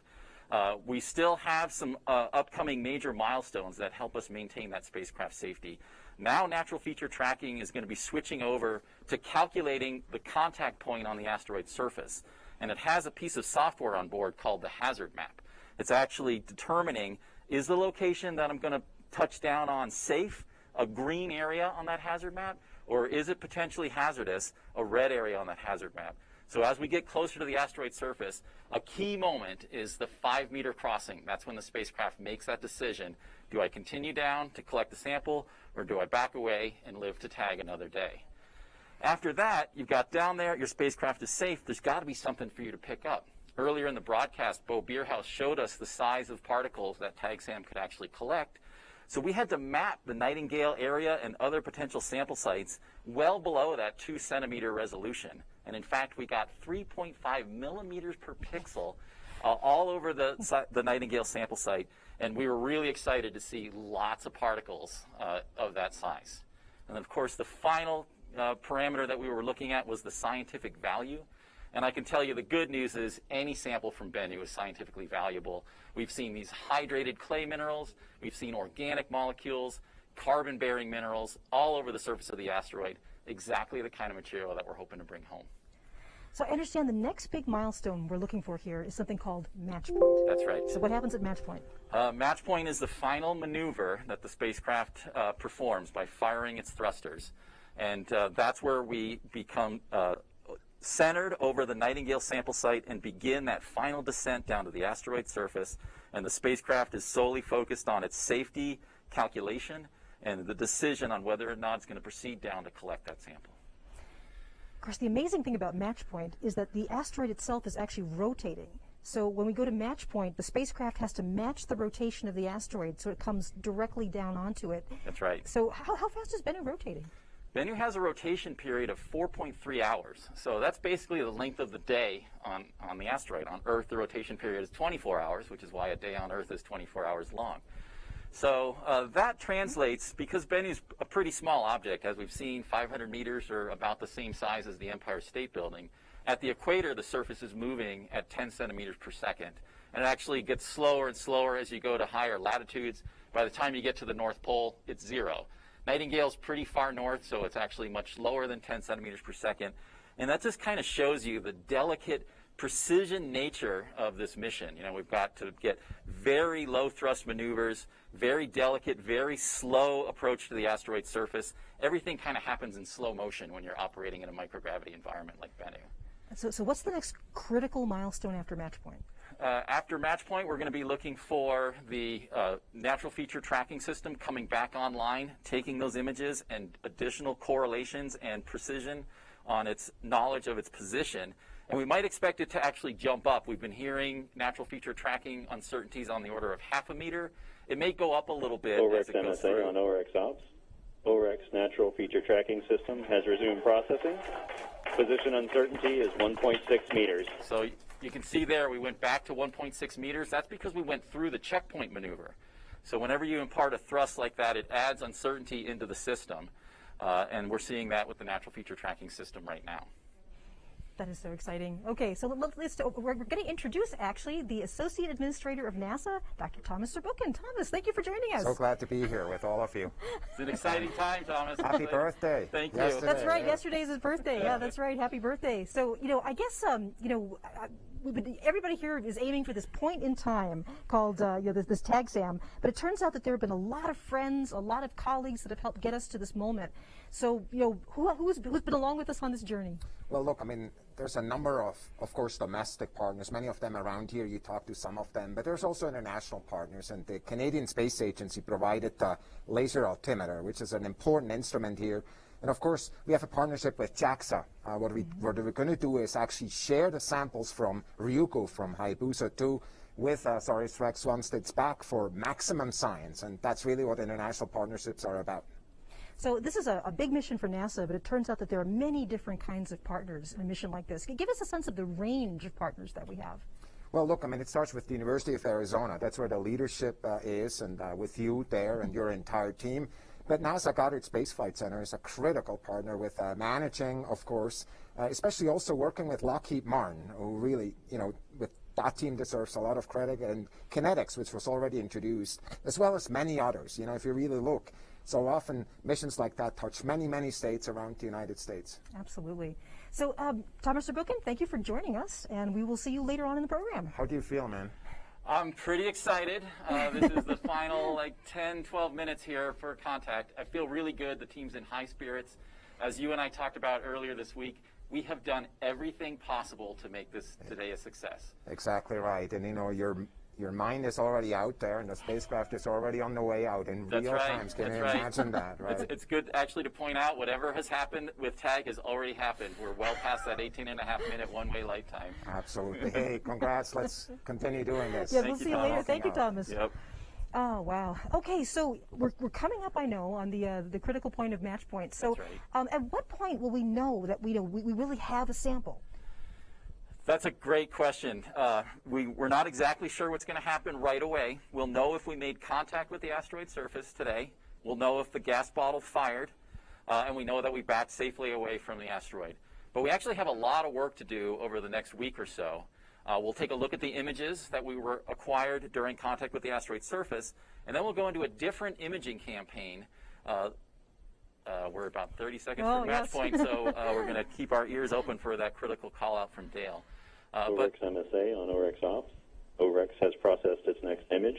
We still have some upcoming major milestones that help us maintain that spacecraft safety. Now natural feature tracking is going to be switching over to calculating the contact point on the asteroid surface. And it has a piece of software on board called the hazard map. It's actually determining, is the location that I'm going to touch down on safe, a green area on that hazard map, or is it potentially hazardous, a red area on that hazard map? So as we get closer to the asteroid surface, a key moment is the 5-meter crossing. That's when the spacecraft makes that decision. Do I continue down to collect the sample, or do I back away and live to tag another day? After that, you've got down there, your spacecraft is safe. There's got to be something for you to pick up. Earlier in the broadcast, Bo Bierhaus showed us the size of particles that TagSam could actually collect. So we had to map the Nightingale area and other potential sample sites well below that 2-centimeter resolution. And in fact, we got 3.5 millimeters per pixel all over the Nightingale sample site. And we were really excited to see lots of particles of that size. And of course, the final parameter that we were looking at was the scientific value. And I can tell you the good news is any sample from Bennu is scientifically valuable. We've seen these hydrated clay minerals, we've seen organic molecules, carbon-bearing minerals all over the surface of the asteroid, exactly the kind of material that we're hoping to bring home. So I understand the next big milestone we're looking for here is something called match point. That's right. So what happens at match point? Match point is the final maneuver that the spacecraft performs by firing its thrusters. And that's where we become centered over the Nightingale sample site and begin that final descent down to the asteroid surface. And the spacecraft is solely focused on its safety calculation and the decision on whether or not it's going to proceed down to collect that sample. Of course, the amazing thing about match point is that the asteroid itself is actually rotating. So when we go to match point, the spacecraft has to match the rotation of the asteroid so it comes directly down onto it. That's right. So how fast is Bennu rotating? Bennu has a rotation period of 4.3 hours. So that's basically the length of the day on the asteroid. On Earth, the rotation period is 24 hours, which is why a day on Earth is 24 hours long. So that translates, because Bennu's a pretty small object, as we've seen, 500 meters or about the same size as the Empire State Building. At the equator, the surface is moving at 10 centimeters per second. And it actually gets slower and slower as you go to higher latitudes. By the time you get to the North Pole, it's 0. Nightingale's pretty far north, so it's actually much lower than 10 centimeters per second. And that just kind of shows you the delicate precision nature of this mission. You know, we've got to get very low thrust maneuvers, very delicate, very slow approach to the asteroid surface. Everything kind of happens in slow motion when you're operating in a microgravity environment like Bennu. So what's the next critical milestone after match point? After match point, we're going to be looking for the natural feature tracking system coming back online, taking those images and additional correlations and precision on its knowledge of its position, And we might expect it to actually jump up. We've been hearing natural feature tracking uncertainties on the order of 0.5 meter. It may go up a little bit as OREX it goes MSA through. on OREX Ops. OREX Natural Feature Tracking System has resumed processing. Position uncertainty is 1.6 meters. So you can see there we went back to 1.6 meters. That's because we went through the checkpoint maneuver. So whenever you impart a thrust like that, it adds uncertainty into the system. And we're seeing that with the natural feature tracking system right now. That is so exciting. Okay, so we're going to introduce, actually, the Associate Administrator of NASA, Dr. Thomas Zurbuchen. Thomas, thank you for joining us. So glad to be here with all of you. It's an exciting time, Thomas. Happy birthday. Thank you. Yesterday, That's right. yeah. Yesterday's his birthday. Yeah, that's right. Happy birthday. So, I guess, everybody here is aiming for this point in time called, this tag SAM. But it turns out that there have been a lot of friends, a lot of colleagues that have helped get us to this moment. So, who's been along with us on this journey? Well, look, I mean, there's a number of course, domestic partners, many of them around here. You talk to some of them, but there's also international partners. And the Canadian Space Agency provided the laser altimeter, which is an important instrument here. And of course, we have a partnership with JAXA. What we're going to do is actually share the samples from Ryugu, from Hayabusa 2, with Osiris-Rex once it's back for maximum science. And that's really what international partnerships are about. So this is a big mission for NASA, but it turns out that there are many different kinds of partners in a mission like this. Give us a sense of the range of partners that we have. Well, look, I mean, it starts with the University of Arizona. That's where the leadership is, and with you there and your entire team. But NASA Goddard Space Flight Center is a critical partner with managing, of course, especially also working with Lockheed Martin, who really, with that team deserves a lot of credit, and Kinetics, which was already introduced, as well as many others. If you really look, so often missions like that touch many, many states around the United States. Absolutely. So, Thomas Zurbuchen, thank you for joining us, and we will see you later on in the program. How do you feel, man? I'm pretty excited. This is the final 10, 12 minutes here for contact. I feel really good. The team's in high spirits. As you and I talked about earlier this week, we have done everything possible to make this today a success. Exactly right. And your mind is already out there, and the spacecraft is already on the way out in real time. Can you imagine that, right? It's good actually to point out whatever has happened with TAG has already happened. We're well past that 18.5-minute one-way light time. Absolutely. Hey, congrats. Let's continue doing this. Yeah, we'll see you later. Thank you, Thomas. Yep. Oh, wow. Okay, so we're coming up, I know, on the critical point of match point. So at what point will we know that we really have a sample? That's a great question. We're not exactly sure what's going to happen right away. We'll know if we made contact with the asteroid surface today. We'll know if the gas bottle fired, and we know that we backed safely away from the asteroid. But we actually have a lot of work to do over the next week or so. We'll take a look at the images that we were acquired during contact with the asteroid surface, and then we'll go into a different imaging campaign. We're about 30 seconds from match point, so we're going to keep our ears open for that critical call out from Dale. OREX MSA on OREX Ops. OREX has processed its next image.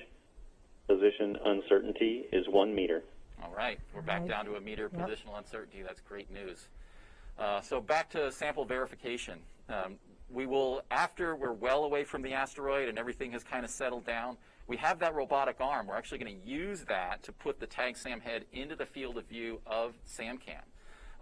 Position uncertainty is 1 meter. All right, we're back down to a meter positional uncertainty. That's great news. So back to sample verification. We will, after we're well away from the asteroid and everything has kind of settled down, we have that robotic arm. We're actually going to use that to put the TAG SAM head into the field of view of SAMCAM.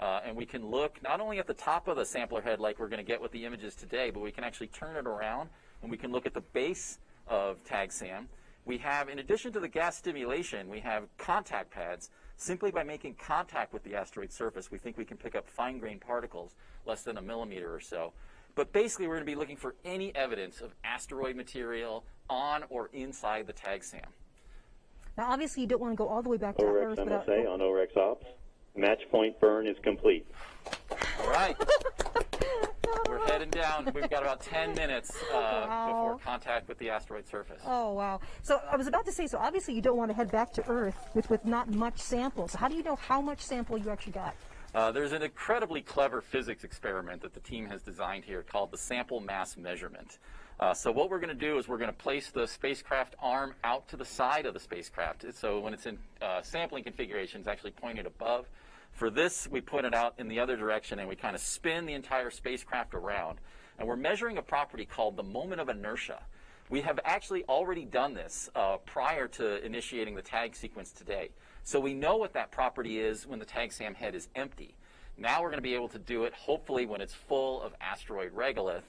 And we can look not only at the top of the sampler head like we're going to get with the images today, but we can actually turn it around and we can look at the base of TAG SAM. We have, in addition to the gas stimulation, we have contact pads. Simply by making contact with the asteroid surface, we think we can pick up fine-grained particles less than 1 millimeter or so. But basically, we're going to be looking for any evidence of asteroid material on or inside the TAG SAM. Now, obviously, you don't want to go all the way back to OREX Earth. MSA on OREX Ops. Match point burn is complete. All right. We're heading down. We've got about 10 minutes before contact with the asteroid surface. Oh, wow. So I was about to say, so obviously you don't want to head back to Earth with not much sample. So how do you know how much sample you actually got? There's an incredibly clever physics experiment that the team has designed here called the sample mass measurement. So what we're going to do is we're going to place the spacecraft arm out to the side of the spacecraft. So when it's in sampling configuration, it's actually pointed above. For this, we point it out in the other direction, and we kind of spin the entire spacecraft around. And we're measuring a property called the moment of inertia. We have actually already done this prior to initiating the TAG sequence today. So we know what that property is when the TAG SAM head is empty. Now we're going to be able to do it, hopefully, when it's full of asteroid regolith.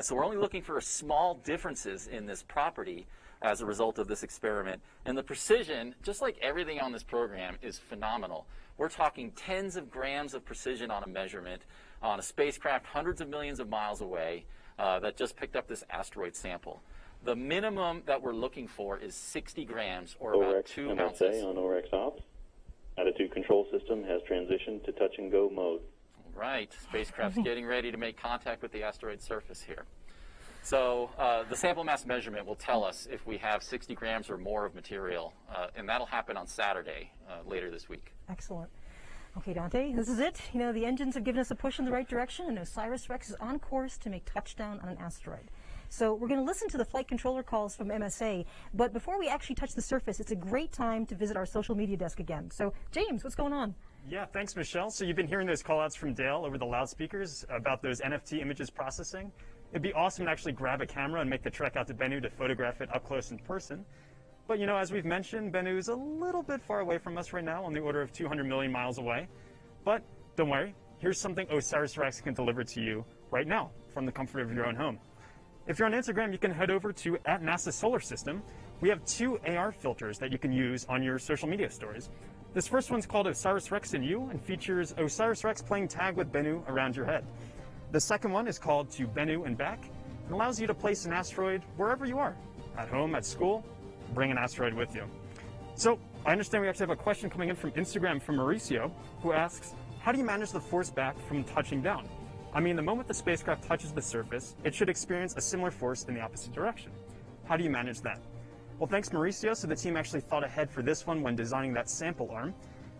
So we're only looking for small differences in this property as a result of this experiment. And the precision, just like everything on this program, is phenomenal. We're talking tens of grams of precision on a measurement on a spacecraft hundreds of millions of miles away that just picked up this asteroid sample. The minimum that we're looking for is 60 grams, or about 2 ounces. MSA on OREX ops. Attitude control system has transitioned to touch and go mode. Right, spacecraft's getting ready to make contact with the asteroid surface here. So the sample mass measurement will tell us if we have 60 grams or more of material, and that'll happen on Saturday later this week. Excellent. Okay, Dante, this is it. You know, the engines have given us a push in the right direction, and Osiris-Rex is on course to make touchdown on an asteroid. So we're going to listen to the flight controller calls from MSA, but before we actually touch the surface, it's a great time to visit our social media desk again. So, James, what's going on? Yeah, thanks, Michelle. So you've been hearing those call-outs from Dale over the loudspeakers about those NFT images processing. It'd be awesome to actually grab a camera and make the trek out to Bennu to photograph it up close in person. But, you know, as we've mentioned, Bennu is a little bit far away from us right now, on the order of 200 million miles away. But don't worry, here's something Osiris-Rex can deliver to you right now from the comfort of your own home. If you're on Instagram, you can head over to @NASA Solar System. We have 2 AR filters that you can use on your social media stories. This first one's called Osiris-Rex and You and features Osiris-Rex playing tag with Bennu around your head. The second one is called To Bennu and Back and allows you to place an asteroid wherever you are, at home, at school. Bring an asteroid with you. So I understand we actually have a question coming in from Instagram from Mauricio, who asks, how do you manage the force back from touching down? I mean, the moment the spacecraft touches the surface, it should experience a similar force in the opposite direction. How do you manage that? Well, thanks, Mauricio. So the team actually thought ahead for this one when designing that sample arm.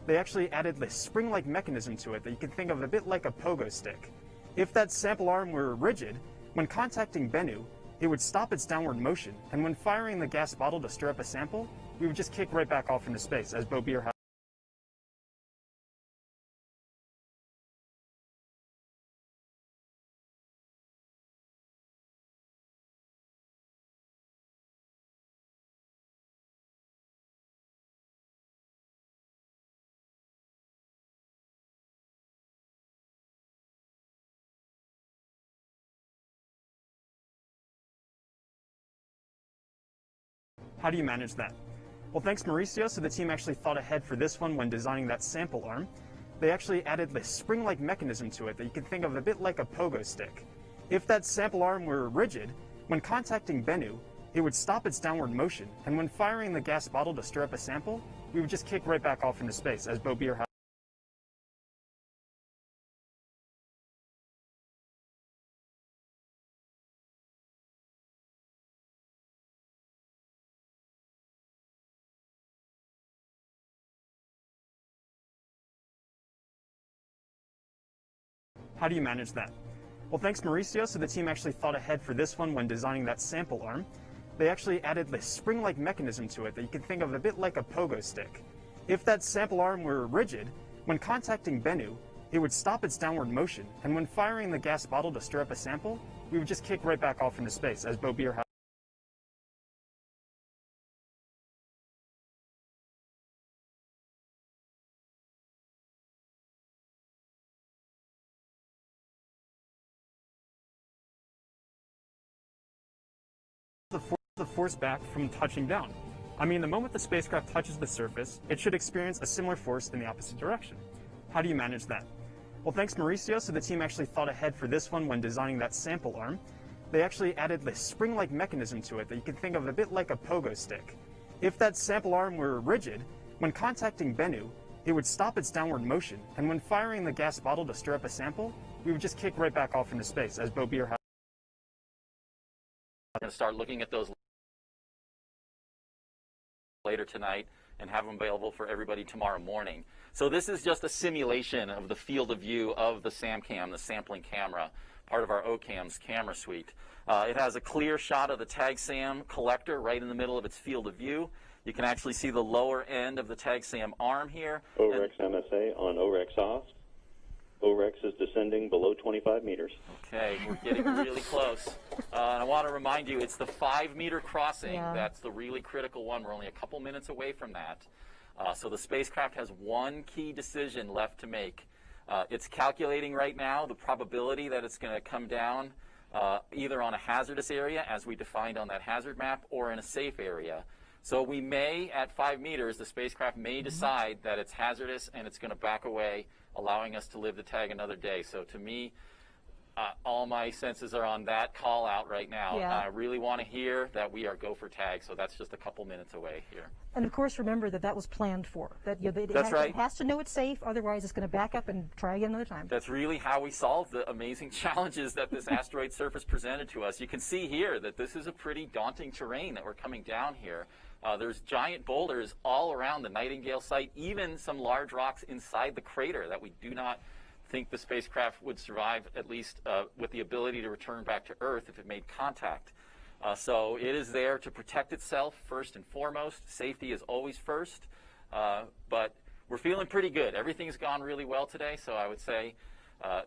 They actually added this spring-like mechanism to it that you can think of a bit like a pogo stick. If that sample arm were rigid, when contacting Bennu, it would stop its downward motion, and when firing the gas bottle to stir up a sample, we would just kick right back off into space, as Bo Beer has. How do you manage that? Well, thanks, Mauricio. So the team actually thought ahead for this one when designing that sample arm. They actually added this spring-like mechanism to it that you can think of a bit like a pogo stick. If that sample arm were rigid, when contacting Bennu, it would stop its downward motion, and when firing the gas bottle to stir up a sample, we would just kick right back off into space, as Bo Beer has. How do you manage that? Well, thanks, Mauricio. So the team actually thought ahead for this one when designing that sample arm. They actually added this spring-like mechanism to it that you can think of a bit like a pogo stick. If that sample arm were rigid, when contacting Bennu, it would stop its downward motion, and when firing the gas bottle to stir up a sample, we would just kick right back off into space, as Bo Beer has. The force back from touching down. I mean, the moment the spacecraft touches the surface, it should experience a similar force in the opposite direction. How do you manage that? Well, thanks, Mauricio. So the team actually thought ahead for this one when designing that sample arm. They actually added this spring-like mechanism to it that you can think of a bit like a pogo stick. If that sample arm were rigid, when contacting Bennu, it would stop its downward motion, and when firing the gas bottle to stir up a sample, we would just kick right back off into space, as Bo Beer has. We're going to start looking at those later tonight and have them available for everybody tomorrow morning. So this is just a simulation of the field of view of the SAMCAM, the sampling camera, part of our OCAM's camera suite. It has a clear shot of the TAG-SAM collector right in the middle of its field of view. You can actually see the lower end of the TAG-SAM arm here. OREX MSA on OREX off. OREX is descending below 25 meters. Okay, we're getting really close. And I want to remind you, it's the 5-meter crossing. Yeah. That's the really critical one. We're only a couple minutes away from that. So the spacecraft has one key decision left to make. It's calculating right now the probability that it's going to come down either on a hazardous area, as we defined on that hazard map, or in a safe area. So we may, at 5 meters, the spacecraft may decide that it's hazardous and it's going to back away, allowing us to live the tag another day. So to me, all my senses are on that call out right now. Yeah. I really want to hear that we are go for tag, so that's just a couple minutes away here. And of course, remember that that was planned for. That That's right. It has to know it's safe, otherwise it's going to back up and try again another time. That's really how we solve the amazing challenges that this asteroid surface presented to us. You can see here that this is a pretty daunting terrain that we're coming down here. There's giant boulders all around the Nightingale site, even some large rocks inside the crater that we do not think the spacecraft would survive, at least with the ability to return back to Earth if it made contact. So it is there to protect itself first and foremost. Safety is always first, but we're feeling pretty good. Everything's gone really well today, so I would say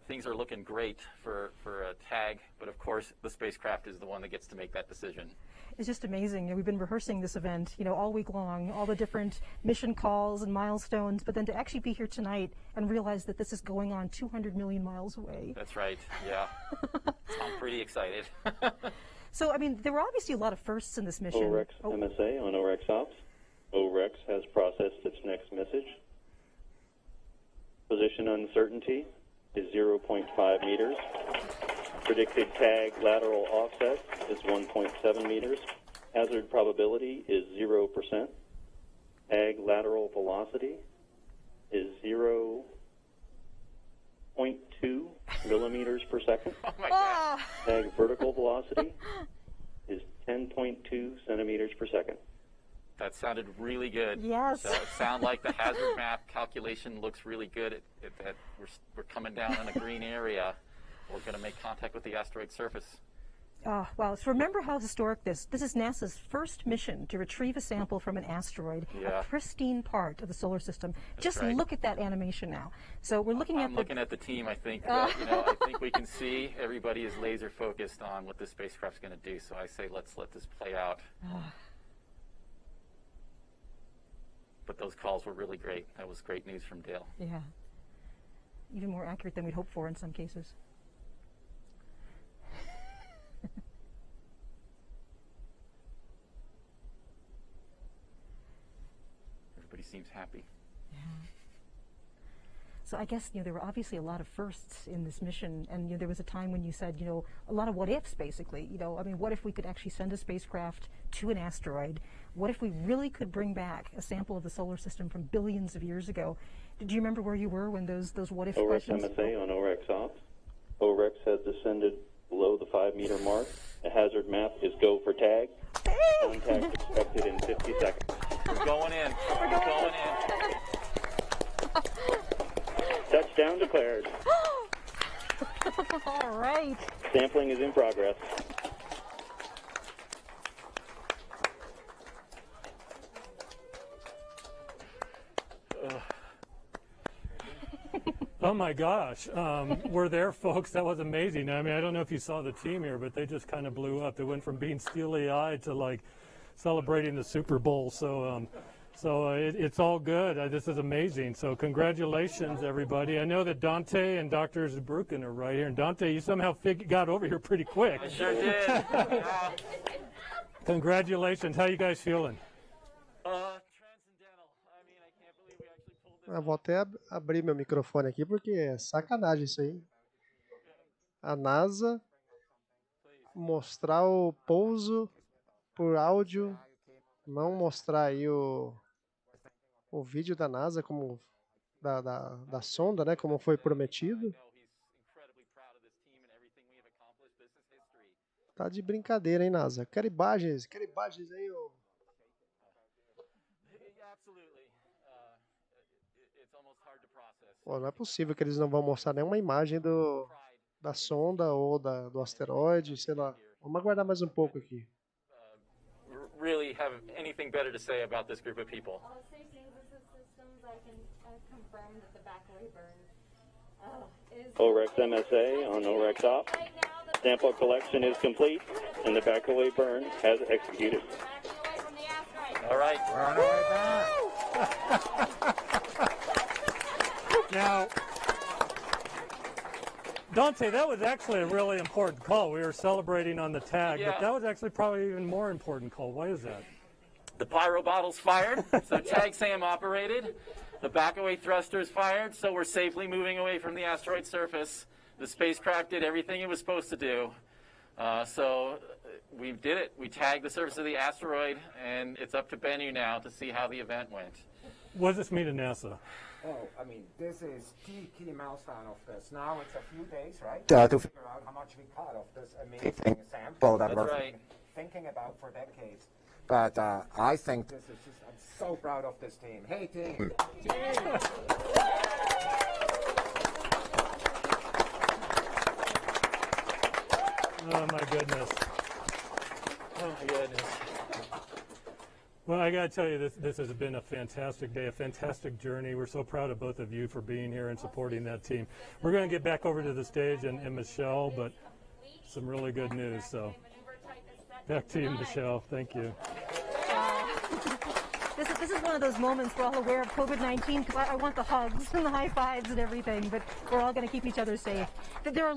things are looking great for a tag, but of course the spacecraft is the one that gets to make that decision. It's just amazing. You know, we've been rehearsing this event, you know, all week long, all the different mission calls and milestones, but then to actually be here tonight and realize that this is going on 200 million miles away. That's right, yeah. I'm pretty excited. So, I mean, there were obviously a lot of firsts in this mission. OREX MSA on OREX Ops. OREX has processed its next message. Position uncertainty is 0.5 meters. Predicted tag lateral offset is 1.7 meters. Hazard probability is 0%. Tag lateral velocity is 0.2 millimeters per second. Oh my God. Tag vertical velocity is 10.2 centimeters per second. That sounded really good. Yes. So it sounds like the hazard map calculation looks really good. That we're coming down in a green area. We're going to make contact with the asteroid surface. Well, so remember how historic this is NASA's first mission to retrieve a sample from an asteroid, a pristine part of the solar system. Just look at that animation now. So we're looking at looking at the team. I think that, I think we can see everybody is laser focused on what this spacecraft's going to do. So I say let's let this play out. But those calls were really great. That was great news from Dale. Yeah. Even more accurate than we'd hoped for in some cases. Everybody seems happy. Yeah. So I guess, there were obviously a lot of firsts in this mission, and there was a time when you said, a lot of what ifs, basically. I mean, what if we could actually send a spacecraft to an asteroid? What if we really could bring back a sample of the solar system from billions of years ago? Do you remember where you were when those what if questions? OREX MSA on OREX Ops. OREX has descended below the 5-meter mark. The hazard map is go for tag. Contact expected in 50 seconds. We're going in. We're going in. Touchdown declared. All right. Sampling is in progress. Oh my gosh, we're there, folks. That was amazing. I mean, I don't know if you saw the team here, but they just kind of blew up. They went from being steely-eyed to like celebrating the Super Bowl. So, it's all good. This is amazing. So congratulations, everybody. I know that Dante and Dr. Zabrukin are right here. And Dante, you somehow got over here pretty quick. I sure did. Congratulations. How you guys feeling? Eu vou até abrir meu microfone aqui porque é sacanagem isso aí. A NASA mostrar o pouso por áudio, não mostrar aí o vídeo da NASA como da sonda, né, como foi prometido. Tá de brincadeira, hein, NASA? Quero imagens aí, ô. Pô, não é possível que eles não vão mostrar nenhuma imagem da sonda ou do asteroide, sei lá. Vamos aguardar mais um pouco aqui. Really have anything better to say about this group of people? OREX MSA on OREX Ops. Sample collection is complete and the backaway burn has executed. All right. We're on our way back. Dante, that was actually a really important call. We were celebrating on the tag, Yeah. but that was actually probably even more important call. Why is that? The pyro bottle's fired, so tag SAM operated. The back-away thrusters fired, so we're safely moving away from the asteroid surface. The spacecraft did everything it was supposed to do. So we did it. We tagged the surface of the asteroid, and it's up to Bennu now to see how the event went. What does this mean to NASA? Oh, I mean, this is key milestone of this. Now it's a few days, right? To figure out how much we caught of this amazing sample that we're thinking about for decades. But I think this is just, I'm so proud of this team. Hey, team! Oh, my goodness. Oh, my goodness. Well, I got to tell you, this has been a fantastic day, a fantastic journey. We're so proud of both of you for being here and supporting that team. We're going to get back over to the stage and Michelle, but some really good news. So back to you, Michelle. Thank you. This is one of those moments we're all aware of COVID-19 because I want the hugs and the high fives and everything, but we're all going to keep each other safe. There are